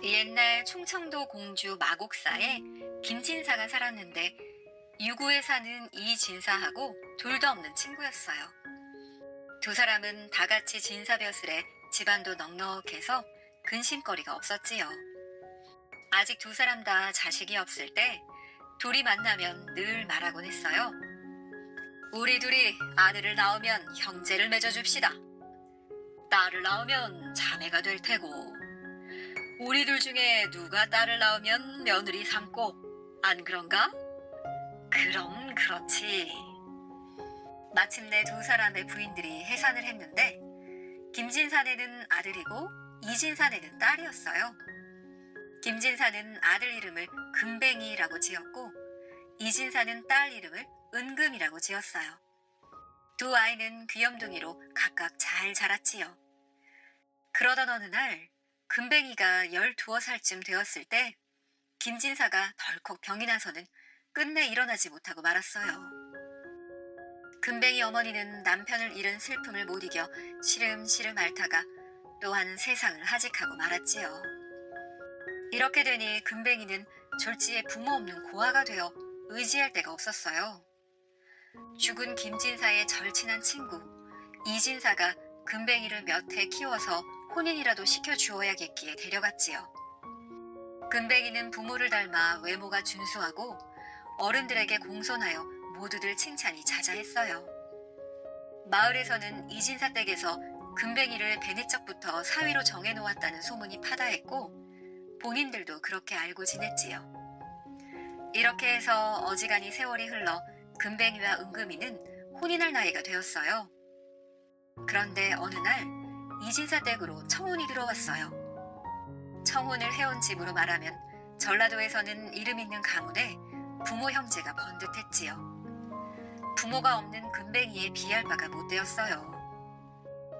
옛날 충청도 공주 마곡사에 김진사가 살았는데 유구에 사는 이진사하고 둘도 없는 친구였어요. 두 사람은 다 같이 진사벼슬에 집안도 넉넉해서 근심거리가 없었지요. 아직 두 사람 다 자식이 없을 때 둘이 만나면 늘 말하곤 했어요. 우리 둘이 아들을 낳으면 형제를 맺어줍시다. 딸을 낳으면 자매가 될 테고, 우리 둘 중에 누가 딸을 낳으면 며느리 삼고, 안 그런가? 그럼 그렇지. 마침내 두 사람의 부인들이 해산을 했는데 김진사네는 아들이고 이진사네는 딸이었어요. 김진사는 아들 이름을 금뱅이라고 지었고 이진사는 딸 이름을 은금이라고 지었어요. 두 아이는 귀염둥이로 각각 잘 자랐지요. 그러던 어느 날 금뱅이가 12살쯤 되었을 때 김진사가 덜컥 병이 나서는 끝내 일어나지 못하고 말았어요. 금뱅이 어머니는 남편을 잃은 슬픔을 못 이겨 시름시름 앓다가 또한 세상을 하직하고 말았지요. 이렇게 되니 금뱅이는 졸지에 부모 없는 고아가 되어 의지할 데가 없었어요. 죽은 김진사의 절친한 친구 이진사가 금뱅이를 몇 해 키워서 혼인이라도 시켜주어야겠기에 데려갔지요. 금뱅이는 부모를 닮아 외모가 준수하고 어른들에게 공손하여 모두들 칭찬이 자자했어요. 마을에서는 이진사 댁에서 금뱅이를 베네짝부터 사위로 정해놓았다는 소문이 파다했고 본인들도 그렇게 알고 지냈지요. 이렇게 해서 어지간히 세월이 흘러 금뱅이와 은금이는 혼인할 나이가 되었어요. 그런데 어느 날 이진사 댁으로 청혼이 들어왔어요. 청혼을 해온 집으로 말하면 전라도에서는 이름 있는 가문에 부모 형제가 번듯했지요. 부모가 없는 금뱅이에 비할 바가 못 되었어요.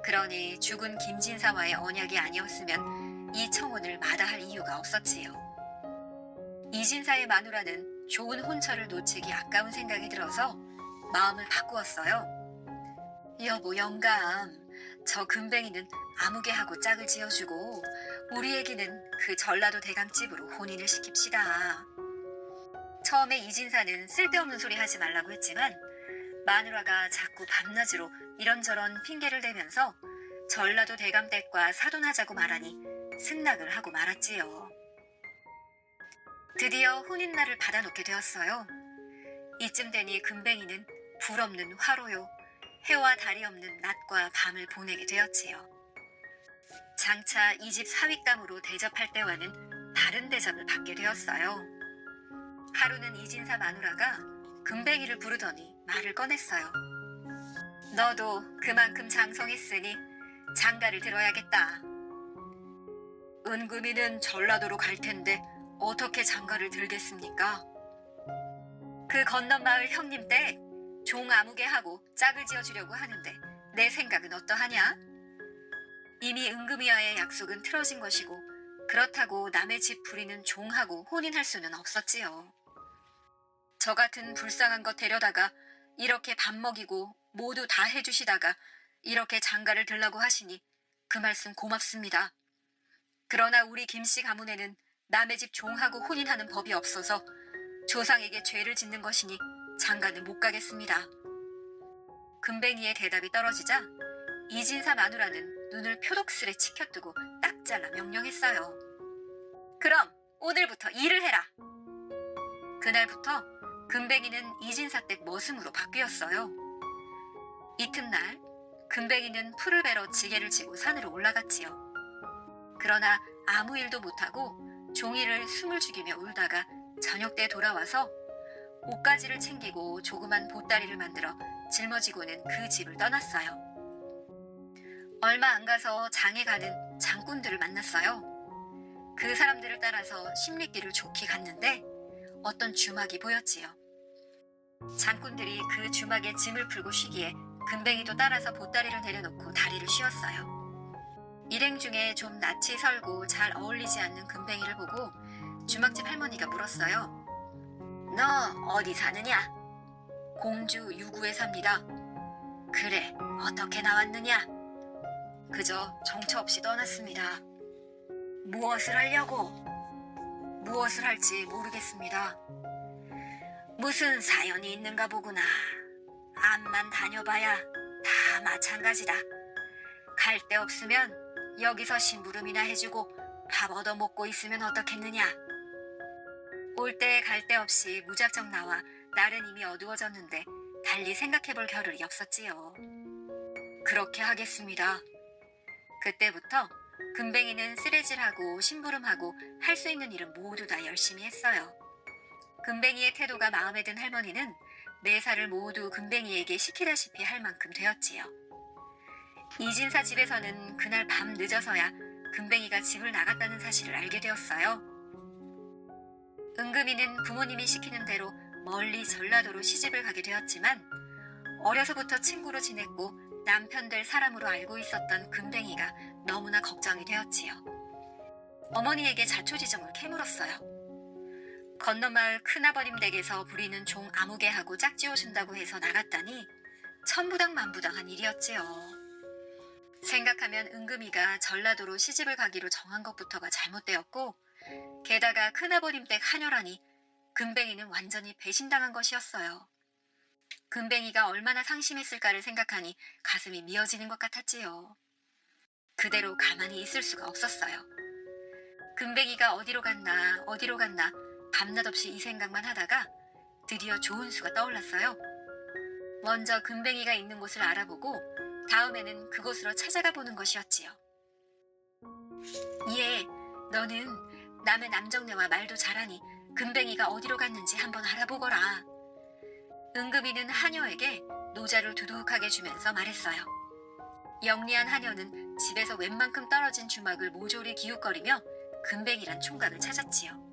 그러니 죽은 김진사와의 언약이 아니었으면 이 청혼을 마다할 이유가 없었지요. 이진사의 마누라는 좋은 혼처를 놓치기 아까운 생각이 들어서 마음을 바꾸었어요. 여보 영감, 저 금뱅이는 아무개하고 짝을 지어주고 우리 애기는 그 전라도 대감집으로 혼인을 시킵시다. 처음에 이진사는 쓸데없는 소리 하지 말라고 했지만 마누라가 자꾸 밤낮으로 이런저런 핑계를 대면서 전라도 대감댁과 사돈하자고 말하니 승낙을 하고 말았지요. 드디어 혼인날을 받아놓게 되었어요. 이쯤 되니 금뱅이는 불 없는 화로요, 해와 달이 없는 낮과 밤을 보내게 되었지요. 장차 이 집 사윗감으로 대접할 때와는 다른 대접을 받게 되었어요. 하루는 이진사 마누라가 금뱅이를 부르더니 말을 꺼냈어요. 너도 그만큼 장성했으니 장가를 들어야겠다. 은금이는 전라도로 갈 텐데 어떻게 장가를 들겠습니까? 그 건넌 마을 형님 댁 종 아무개 하고 짝을 지어주려고 하는데 내 생각은 어떠하냐? 이미 은금이와의 약속은 틀어진 것이고 그렇다고 남의 집 부리는 종하고 혼인할 수는 없었지요. 저 같은 불쌍한 것 데려다가 이렇게 밥 먹이고 모두 다 해주시다가 이렇게 장가를 들라고 하시니 그 말씀 고맙습니다. 그러나 우리 김씨 가문에는 남의 집 종하고 혼인하는 법이 없어서 조상에게 죄를 짓는 것이니 장가는 못 가겠습니다. 금뱅이의 대답이 떨어지자 이진사 마누라는 눈을 표독스레 치켜뜨고 딱 잘라 명령했어요. 그럼 오늘부터 일을 해라. 그날부터 금뱅이는 이진사 댁 머슴으로 바뀌었어요. 이튿날 금뱅이는 풀을 베러 지게를 지고 산으로 올라갔지요. 그러나 아무 일도 못하고 종이를 숨을 죽이며 울다가 저녁 때 돌아와서 옷가지를 챙기고 조그만 보따리를 만들어 짊어지고는 그 집을 떠났어요. 얼마 안 가서 장에 가는 장꾼들을 만났어요. 그 사람들을 따라서 십리길을 좋게 갔는데 어떤 주막이 보였지요. 장꾼들이 그 주막에 짐을 풀고 쉬기에 금뱅이도 따라서 보따리를 내려놓고 다리를 쉬었어요. 일행 중에 좀 낯이 설고 잘 어울리지 않는 금뱅이를 보고 주막집 할머니가 물었어요. 너 어디 사느냐? 공주 유구에 삽니다. 그래, 어떻게 나왔느냐? 그저 정처 없이 떠났습니다. 무엇을 하려고? 무엇을 할지 모르겠습니다. 무슨 사연이 있는가 보구나. 암만 다녀봐야 다 마찬가지다. 갈 데 없으면 여기서 심부름이나 해주고 밥 얻어먹고 있으면 어떻겠느냐. 올 때 갈 데 없이 무작정 나와 날은 이미 어두워졌는데 달리 생각해볼 겨를이 없었지요. 그렇게 하겠습니다. 그때부터 금뱅이는 쓰레질하고 심부름하고 할 수 있는 일은 모두 다 열심히 했어요. 금뱅이의 태도가 마음에 든 할머니는 매사를 모두 금뱅이에게 시키다시피 할 만큼 되었지요. 이진사 집에서는 그날 밤 늦어서야 금뱅이가 집을 나갔다는 사실을 알게 되었어요. 은금이는 부모님이 시키는 대로 멀리 전라도로 시집을 가게 되었지만 어려서부터 친구로 지냈고 남편 될 사람으로 알고 있었던 금뱅이가 너무나 걱정이 되었지요. 어머니에게 자초지종을 캐물었어요. 건너마을 큰아버님 댁에서 부리는 종 아무개하고 짝지어준다고 해서 나갔다니 천부당만부당한 일이었지요. 생각하면 은금이가 전라도로 시집을 가기로 정한 것부터가 잘못되었고 게다가 큰아버님 댁 하녀라니 금뱅이는 완전히 배신당한 것이었어요. 금뱅이가 얼마나 상심했을까를 생각하니 가슴이 미어지는 것 같았지요. 그대로 가만히 있을 수가 없었어요. 금뱅이가 어디로 갔나 밤낮 없이 이 생각만 하다가 드디어 좋은 수가 떠올랐어요. 먼저 금뱅이가 있는 곳을 알아보고 다음에는 그곳으로 찾아가 보는 것이었지요. 예, 너는 남의 남정네와 말도 잘하니 금뱅이가 어디로 갔는지 한번 알아보거라. 은금이는 하녀에게 노자를 두둑하게 주면서 말했어요. 영리한 하녀는 집에서 웬만큼 떨어진 주막을 모조리 기웃거리며 금뱅이란 총각을 찾았지요.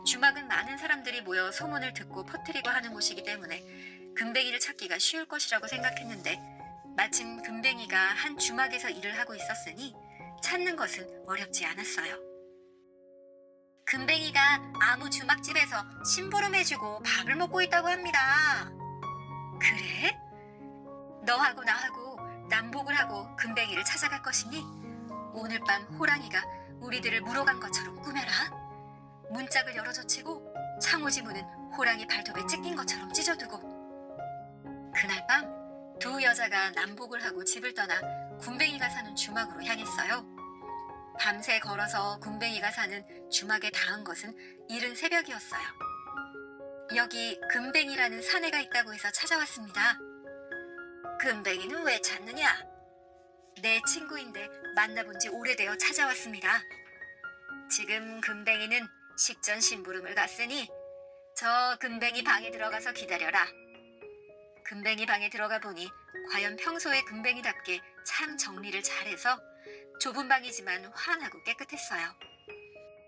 주막은 많은 사람들이 모여 소문을 듣고 퍼뜨리고 하는 곳이기 때문에 금뱅이를 찾기가 쉬울 것이라고 생각했는데 마침 금뱅이가 한 주막에서 일을 하고 있었으니 찾는 것은 어렵지 않았어요. 금뱅이가 아무 주막집에서 심부름해주고 밥을 먹고 있다고 합니다. 그래? 너하고 나하고 남복을 하고 금뱅이를 찾아갈 것이니 오늘 밤 호랑이가 우리들을 물어간 것처럼 꾸며라. 문짝을 열어젖히고 창호지 문은 호랑이 발톱에 찢긴 것처럼 찢어두고. 그날 밤 두 여자가 남복을 하고 집을 떠나 금뱅이가 사는 주막으로 향했어요. 밤새 걸어서 금뱅이가 사는 주막에 닿은 것은 이른 새벽이었어요. 여기 금뱅이라는 사내가 있다고 해서 찾아왔습니다. 금뱅이는 왜 찾느냐? 내 친구인데 만나본 지 오래되어 찾아왔습니다. 지금 금뱅이는 식전 심부름을 갔으니 저 금뱅이 방에 들어가서 기다려라. 금뱅이 방에 들어가 보니 과연 평소에 금뱅이답게 참 정리를 잘해서 좁은 방이지만 환하고 깨끗했어요.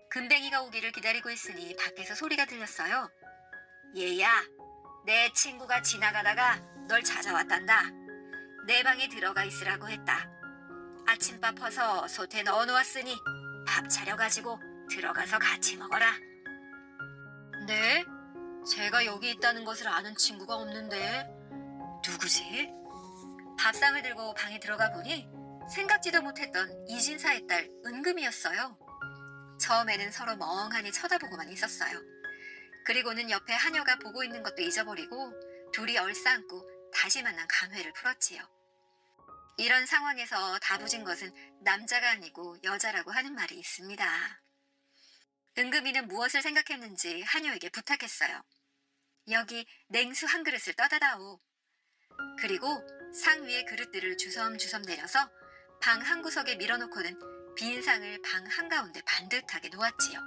금뱅이가 오기를 기다리고 있으니 밖에서 소리가 들렸어요. 얘야, 내 친구가 지나가다가 널 찾아왔단다. 내 방에 들어가 있으라고 했다. 아침밥 퍼서 솥에 넣어놓았으니 밥 차려가지고 들어가서 같이 먹어라. 네? 제가 여기 있다는 것을 아는 친구가 없는데 누구지? 밥상을 들고 방에 들어가 보니 생각지도 못했던 이진사의 딸 은금이었어요. 처음에는 서로 멍하니 쳐다보고만 있었어요. 그리고는 옆에 하녀가 보고 있는 것도 잊어버리고 둘이 얼싸안고 다시 만난 간회를 풀었지요. 이런 상황에서 다부진 것은 남자가 아니고 여자라고 하는 말이 있습니다. 은금이는 무엇을 생각했는지 하녀에게 부탁했어요. 여기 냉수 한 그릇을 떠다 다오. 그리고 상 위에 그릇들을 주섬주섬 내려서 방 한 구석에 밀어놓고는 빈 상을 방 한가운데 반듯하게 놓았지요.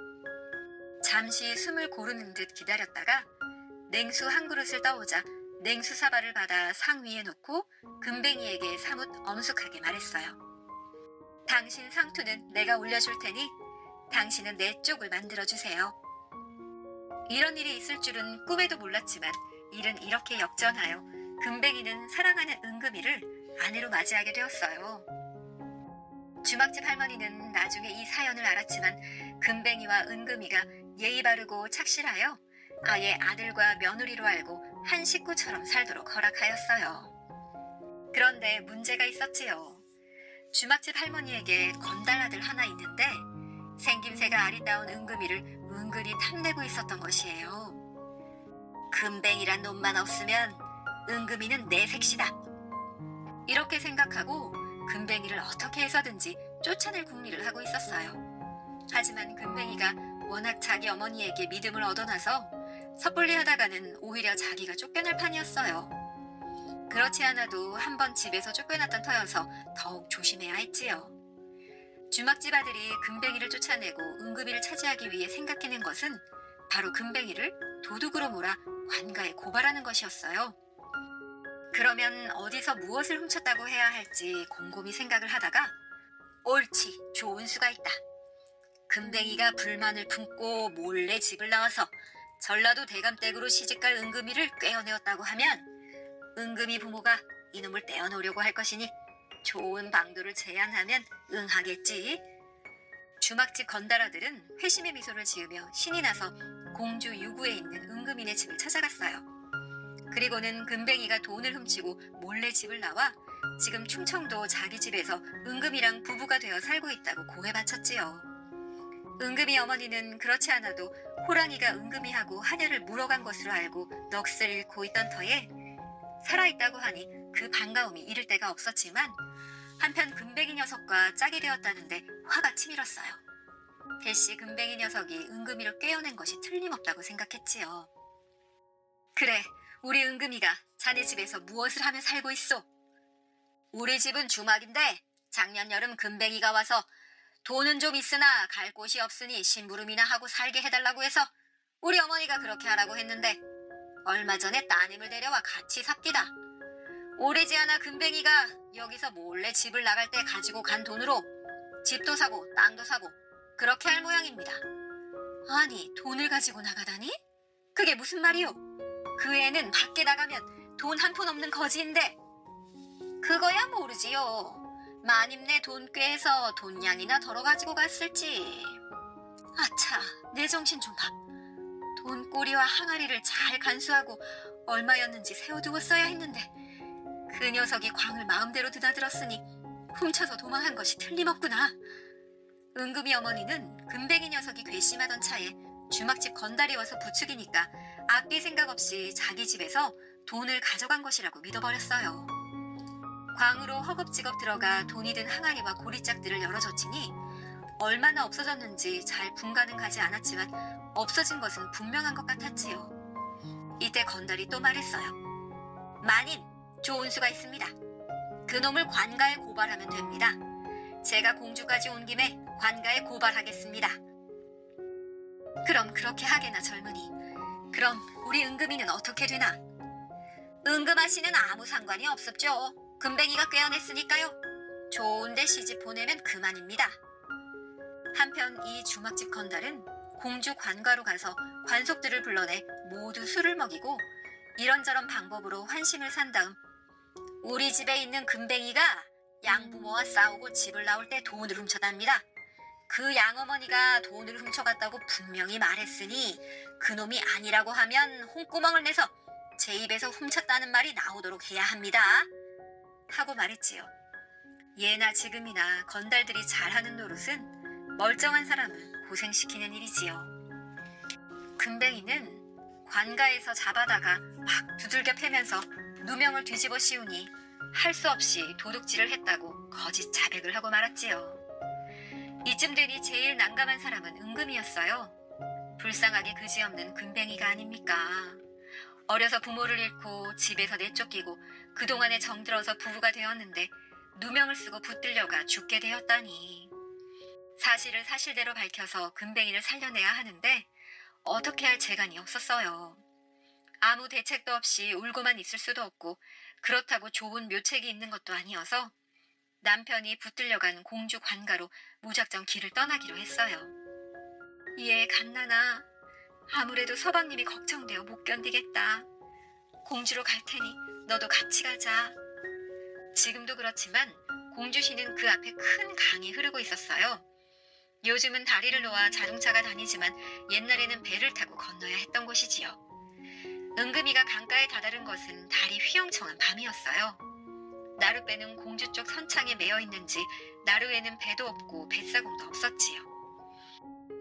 잠시 숨을 고르는 듯 기다렸다가 냉수 한 그릇을 떠오자 냉수 사발을 받아 상 위에 놓고 금뱅이에게 사뭇 엄숙하게 말했어요. 당신 상투는 내가 올려줄 테니 당신은 내 쪽을 만들어주세요. 이런 일이 있을 줄은 꿈에도 몰랐지만 일은 이렇게 역전하여 금뱅이는 사랑하는 은금이를 아내로 맞이하게 되었어요. 주막집 할머니는 나중에 이 사연을 알았지만 금뱅이와 은금이가 예의 바르고 착실하여 아예 아들과 며느리로 알고 한 식구처럼 살도록 허락하였어요. 그런데 문제가 있었지요. 주막집 할머니에게 건달아들 하나 있는데 생김새가 아리따운 은금이를 은근히 탐내고 있었던 것이에요. 금뱅이란 놈만 없으면 은금이는 내 색시다. 이렇게 생각하고 금뱅이를 어떻게 해서든지 쫓아낼 궁리를 하고 있었어요. 하지만 금뱅이가 워낙 자기 어머니에게 믿음을 얻어놔서 섣불리 하다가는 오히려 자기가 쫓겨날 판이었어요. 그렇지 않아도 한번 집에서 쫓겨났던 터여서 더욱 조심해야 했지요. 주막집 아들이 금뱅이를 쫓아내고 은금이를 차지하기 위해 생각해낸 것은 바로 금뱅이를 도둑으로 몰아 관가에 고발하는 것이었어요. 그러면 어디서 무엇을 훔쳤다고 해야 할지 곰곰이 생각을 하다가 옳지, 좋은 수가 있다. 금뱅이가 불만을 품고 몰래 집을 나와서 전라도 대감댁으로 시집갈 은금이를 꿰어내었다고 하면 은금이 부모가 이놈을 떼어놓으려고 할 것이니 좋은 방도를 제안하면 응하겠지. 주막집 건달아들은 회심의 미소를 지으며 신이 나서 공주 유구에 있는 은금이네 집을 찾아갔어요. 그리고는 금뱅이가 돈을 훔치고 몰래 집을 나와 지금 충청도 자기 집에서 은금이랑 부부가 되어 살고 있다고 고해 바쳤지요. 은금이 어머니는 그렇지 않아도 호랑이가 은금이하고 하녀를 물어간 것으로 알고 넋을 잃고 있던 터에 살아있다고 하니 그 반가움이 이를 데가 없었지만 한편 금뱅이 녀석과 짝이 되었다는데 화가 치밀었어요. 대시 금뱅이 녀석이 은금이를 꿰어낸 것이 틀림없다고 생각했지요. 그래, 우리 은금이가 자네 집에서 무엇을 하며 살고 있소? 우리 집은 주막인데 작년 여름 금뱅이가 와서 돈은 좀 있으나 갈 곳이 없으니 심부름이나 하고 살게 해달라고 해서 우리 어머니가 그렇게 하라고 했는데 얼마 전에 따님을 데려와 같이 삽디다. 오래지 않아 금뱅이가 여기서 몰래 집을 나갈 때 가지고 간 돈으로 집도 사고 땅도 사고 그렇게 할 모양입니다. 아니, 돈을 가지고 나가다니? 그게 무슨 말이오? 그 애는 밖에 나가면 돈 한 푼 없는 거지인데. 그거야 모르지요. 마님네 돈꾀에서 돈량이나 덜어 가지고 갔을지. 아차, 내 정신 좀 봐. 돈꼬리와 항아리를 잘 간수하고 얼마였는지 세워두었어야 했는데 그 녀석이 광을 마음대로 드나들었으니 훔쳐서 도망한 것이 틀림없구나. 은금이 어머니는 금뱅이 녀석이 괘씸하던 차에 주막집 건달이 와서 부추기니까 아낄 생각 없이 자기 집에서 돈을 가져간 것이라고 믿어버렸어요. 광으로 허겁지겁 들어가 돈이 든 항아리와 고리짝들을 열어줬지니 얼마나 없어졌는지 잘 분간은 가지 않았지만 없어진 것은 분명한 것 같았지요. 이때 건달이 또 말했어요. 마님, 좋은 수가 있습니다. 그놈을 관가에 고발하면 됩니다. 제가 공주까지 온 김에 관가에 고발하겠습니다. 그럼 그렇게 하게나 젊은이. 그럼 우리 은금이는 어떻게 되나? 은금아 씨는 아무 상관이 없었죠. 금뱅이가 꿰어냈으니까요. 좋은데 시집 보내면 그만입니다. 한편 이 주막집 건달은 공주 관가로 가서 관속들을 불러내 모두 술을 먹이고 이런저런 방법으로 환심을 산 다음 우리 집에 있는 금뱅이가 양부모와 싸우고 집을 나올 때 돈을 훔쳐답니다. 그 양어머니가 돈을 훔쳐갔다고 분명히 말했으니 그놈이 아니라고 하면 홍구멍을 내서 제 입에서 훔쳤다는 말이 나오도록 해야 합니다. 하고 말했지요. 예나 지금이나 건달들이 잘하는 노릇은 멀쩡한 사람을 고생시키는 일이지요. 금뱅이는 관가에서 잡아다가 막 두들겨 패면서 누명을 뒤집어 씌우니 할 수 없이 도둑질을 했다고 거짓 자백을 하고 말았지요. 이쯤 되니 제일 난감한 사람은 은금이었어요. 불쌍하게 그지없는 금뱅이가 아닙니까? 어려서 부모를 잃고 집에서 내쫓기고 그동안에 정들어서 부부가 되었는데 누명을 쓰고 붙들려가 죽게 되었다니. 사실을 사실대로 밝혀서 금뱅이를 살려내야 하는데 어떻게 할 재간이 없었어요. 아무 대책도 없이 울고만 있을 수도 없고 그렇다고 좋은 묘책이 있는 것도 아니어서 남편이 붙들려간 공주 관가로 무작정 길을 떠나기로 했어요. 예, 갓나나. 아무래도 서방님이 걱정되어 못 견디겠다. 공주로 갈 테니 너도 같이 가자. 지금도 그렇지만 공주시는 그 앞에 큰 강이 흐르고 있었어요. 요즘은 다리를 놓아 자동차가 다니지만 옛날에는 배를 타고 건너야 했던 곳이지요. 은금이가 강가에 다다른 것은 달이 휘영청한 밤이었어요. 나룻배는 공주 쪽 선창에 매여 있는지 나루에는 배도 없고 뱃사공도 없었지요.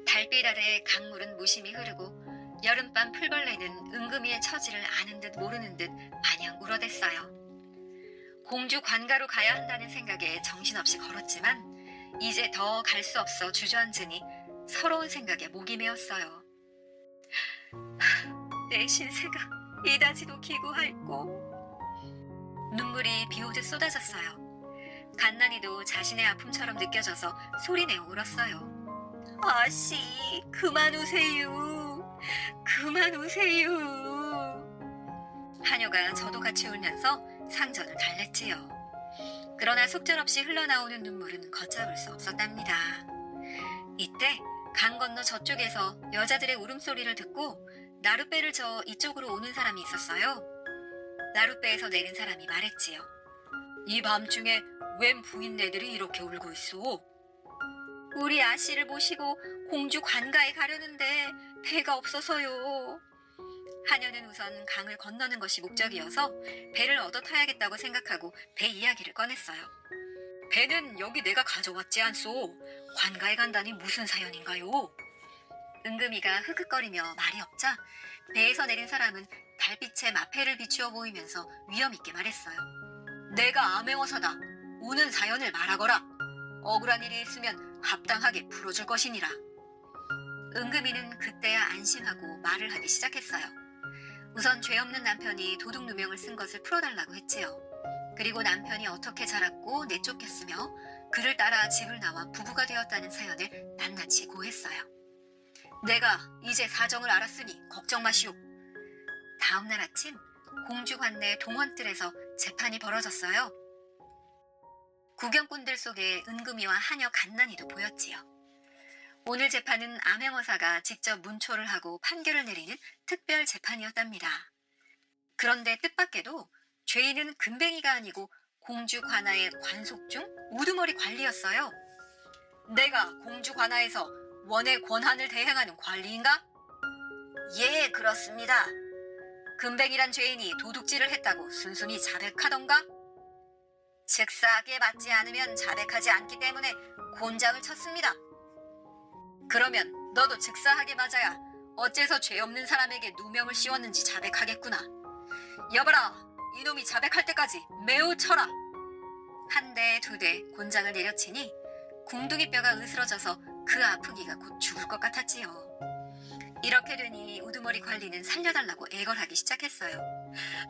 달빛 아래 강물은 무심히 흐르고 여름밤 풀벌레는 은금이의 처지를 아는 듯 모르는 듯 마냥 울어댔어요. 공주 관가로 가야 한다는 생각에 정신없이 걸었지만 이제 더 갈 수 없어 주저앉으니 서러운 생각에 목이 메었어요. 내 신세가 이다지도 기구할꼬. 눈물이 비오듯 쏟아졌어요. 갓난이도 자신의 아픔처럼 느껴져서 소리내어 울었어요. 아씨, 그만 우세요. 그만 우세요. 하녀가 저도 같이 울면서 상전을 달랬지요. 그러나 속절없이 흘러나오는 눈물은 걷잡을 수 없었답니다. 이때 강 건너 저쪽에서 여자들의 울음소리를 듣고 나룻배를 저어 이쪽으로 오는 사람이 있었어요. 나룻배에서 내린 사람이 말했지요. 이 밤중에 웬 부인네들이 이렇게 울고 있소? 우리 아씨를 모시고 공주 관가에 가려는데 배가 없어서요. 하녀는 우선 강을 건너는 것이 목적이어서 배를 얻어 타야겠다고 생각하고 배 이야기를 꺼냈어요. 배는 여기 내가 가져왔지 않소. 관가에 간다니 무슨 사연인가요? 은금이가 흐흑거리며 말이 없자 배에서 내린 사람은 달빛에 마패를 비추어 보이면서 위엄있게 말했어요. 내가 암행어사다. 우는 사연을 말하거라. 억울한 일이 있으면 합당하게 풀어줄 것이니라. 은금이는 그때야 안심하고 말을 하기 시작했어요. 우선 죄 없는 남편이 도둑 누명을 쓴 것을 풀어달라고 했지요. 그리고 남편이 어떻게 자랐고 내쫓겼으며 그를 따라 집을 나와 부부가 되었다는 사연을 낱낱이 고했어요. 내가 이제 사정을 알았으니 걱정 마시오. 다음날 아침 공주 관내 동원뜰에서 재판이 벌어졌어요. 구경꾼들 속에 은금이와 하녀 갓난이도 보였지요. 오늘 재판은 암행어사가 직접 문초를 하고 판결을 내리는 특별 재판이었답니다. 그런데 뜻밖에도 죄인은 금뱅이가 아니고 공주 관아의 관속 중 우두머리 관리였어요. 내가 공주 관아에서 원의 권한을 대행하는 관리인가? 예, 그렇습니다. 금뱅이란 죄인이 도둑질을 했다고 순순히 자백하던가? 즉사하게 맞지 않으면 자백하지 않기 때문에 곤장을 쳤습니다. 그러면 너도 즉사하게 맞아야 어째서 죄 없는 사람에게 누명을 씌웠는지 자백하겠구나. 여봐라, 이놈이 자백할 때까지 매우 쳐라. 한 대, 두 대 곤장을 내려치니 궁둥이 뼈가 으스러져서 그 아프기가 곧 죽을 것 같았지요. 이렇게 되니 우두머리 관리는 살려달라고 애걸하기 시작했어요.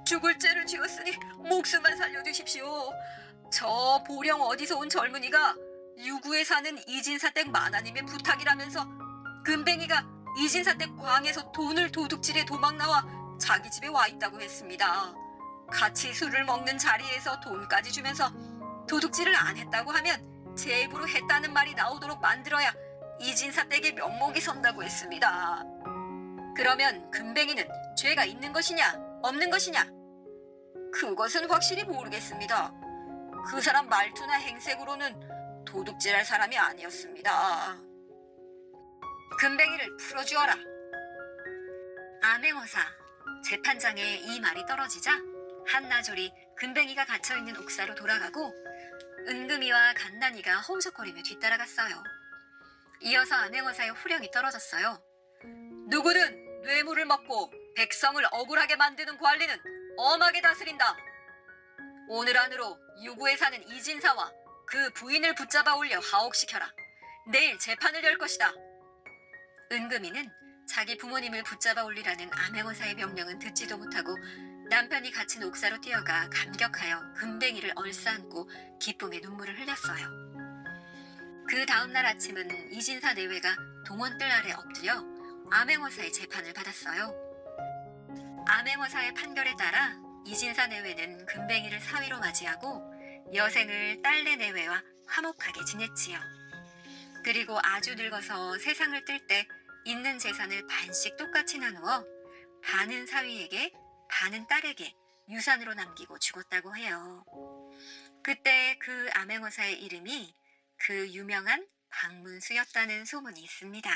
죽을 죄를 지었으니 목숨만 살려주십시오. 저 보령 어디서 온 젊은이가 유구에 사는 이진사댁 마나님의 부탁이라면서 금뱅이가 이진사댁 광에서 돈을 도둑질해 도망 나와 자기 집에 와 있다고 했습니다. 같이 술을 먹는 자리에서 돈까지 주면서 도둑질을 안 했다고 하면 제 입으로 했다는 말이 나오도록 만들어야 이진사댁의 명목이 선다고 했습니다. 그러면 금뱅이는 죄가 있는 것이냐 없는 것이냐? 그것은 확실히 모르겠습니다. 그 사람 말투나 행색으로는 도둑질할 사람이 아니었습니다. 금뱅이를 풀어주어라. 암행어사 재판장에 이 말이 떨어지자 한나졸이 금뱅이가 갇혀있는 옥사로 돌아가고 은금이와 갓난이가 허우적거리며 뒤따라갔어요. 이어서 암행어사의 후령이 떨어졌어요. 누구든 뇌물을 먹고 백성을 억울하게 만드는 관리는 엄하게 다스린다. 오늘 안으로 유구에 사는 이진사와 그 부인을 붙잡아 올려 하옥시켜라. 내일 재판을 열 것이다. 은금이는 자기 부모님을 붙잡아 올리라는 암행어사의 명령은 듣지도 못하고 남편이 갇힌 옥사로 뛰어가 감격하여 금뱅이를 얼싸안고 기쁨의 눈물을 흘렸어요. 그 다음날 아침은 이진사 내외가 동원뜰 아래 엎드려 암행어사의 재판을 받았어요. 암행어사의 판결에 따라 이진사 내외는 금뱅이를 사위로 맞이하고 여생을 딸내 내외와 화목하게 지냈지요. 그리고 아주 늙어서 세상을 뜰 때 있는 재산을 반씩 똑같이 나누어 반은 사위에게 반은 딸에게 유산으로 남기고 죽었다고 해요. 그때 그 암행어사의 이름이 그 유명한 박문수였다는 소문이 있습니다.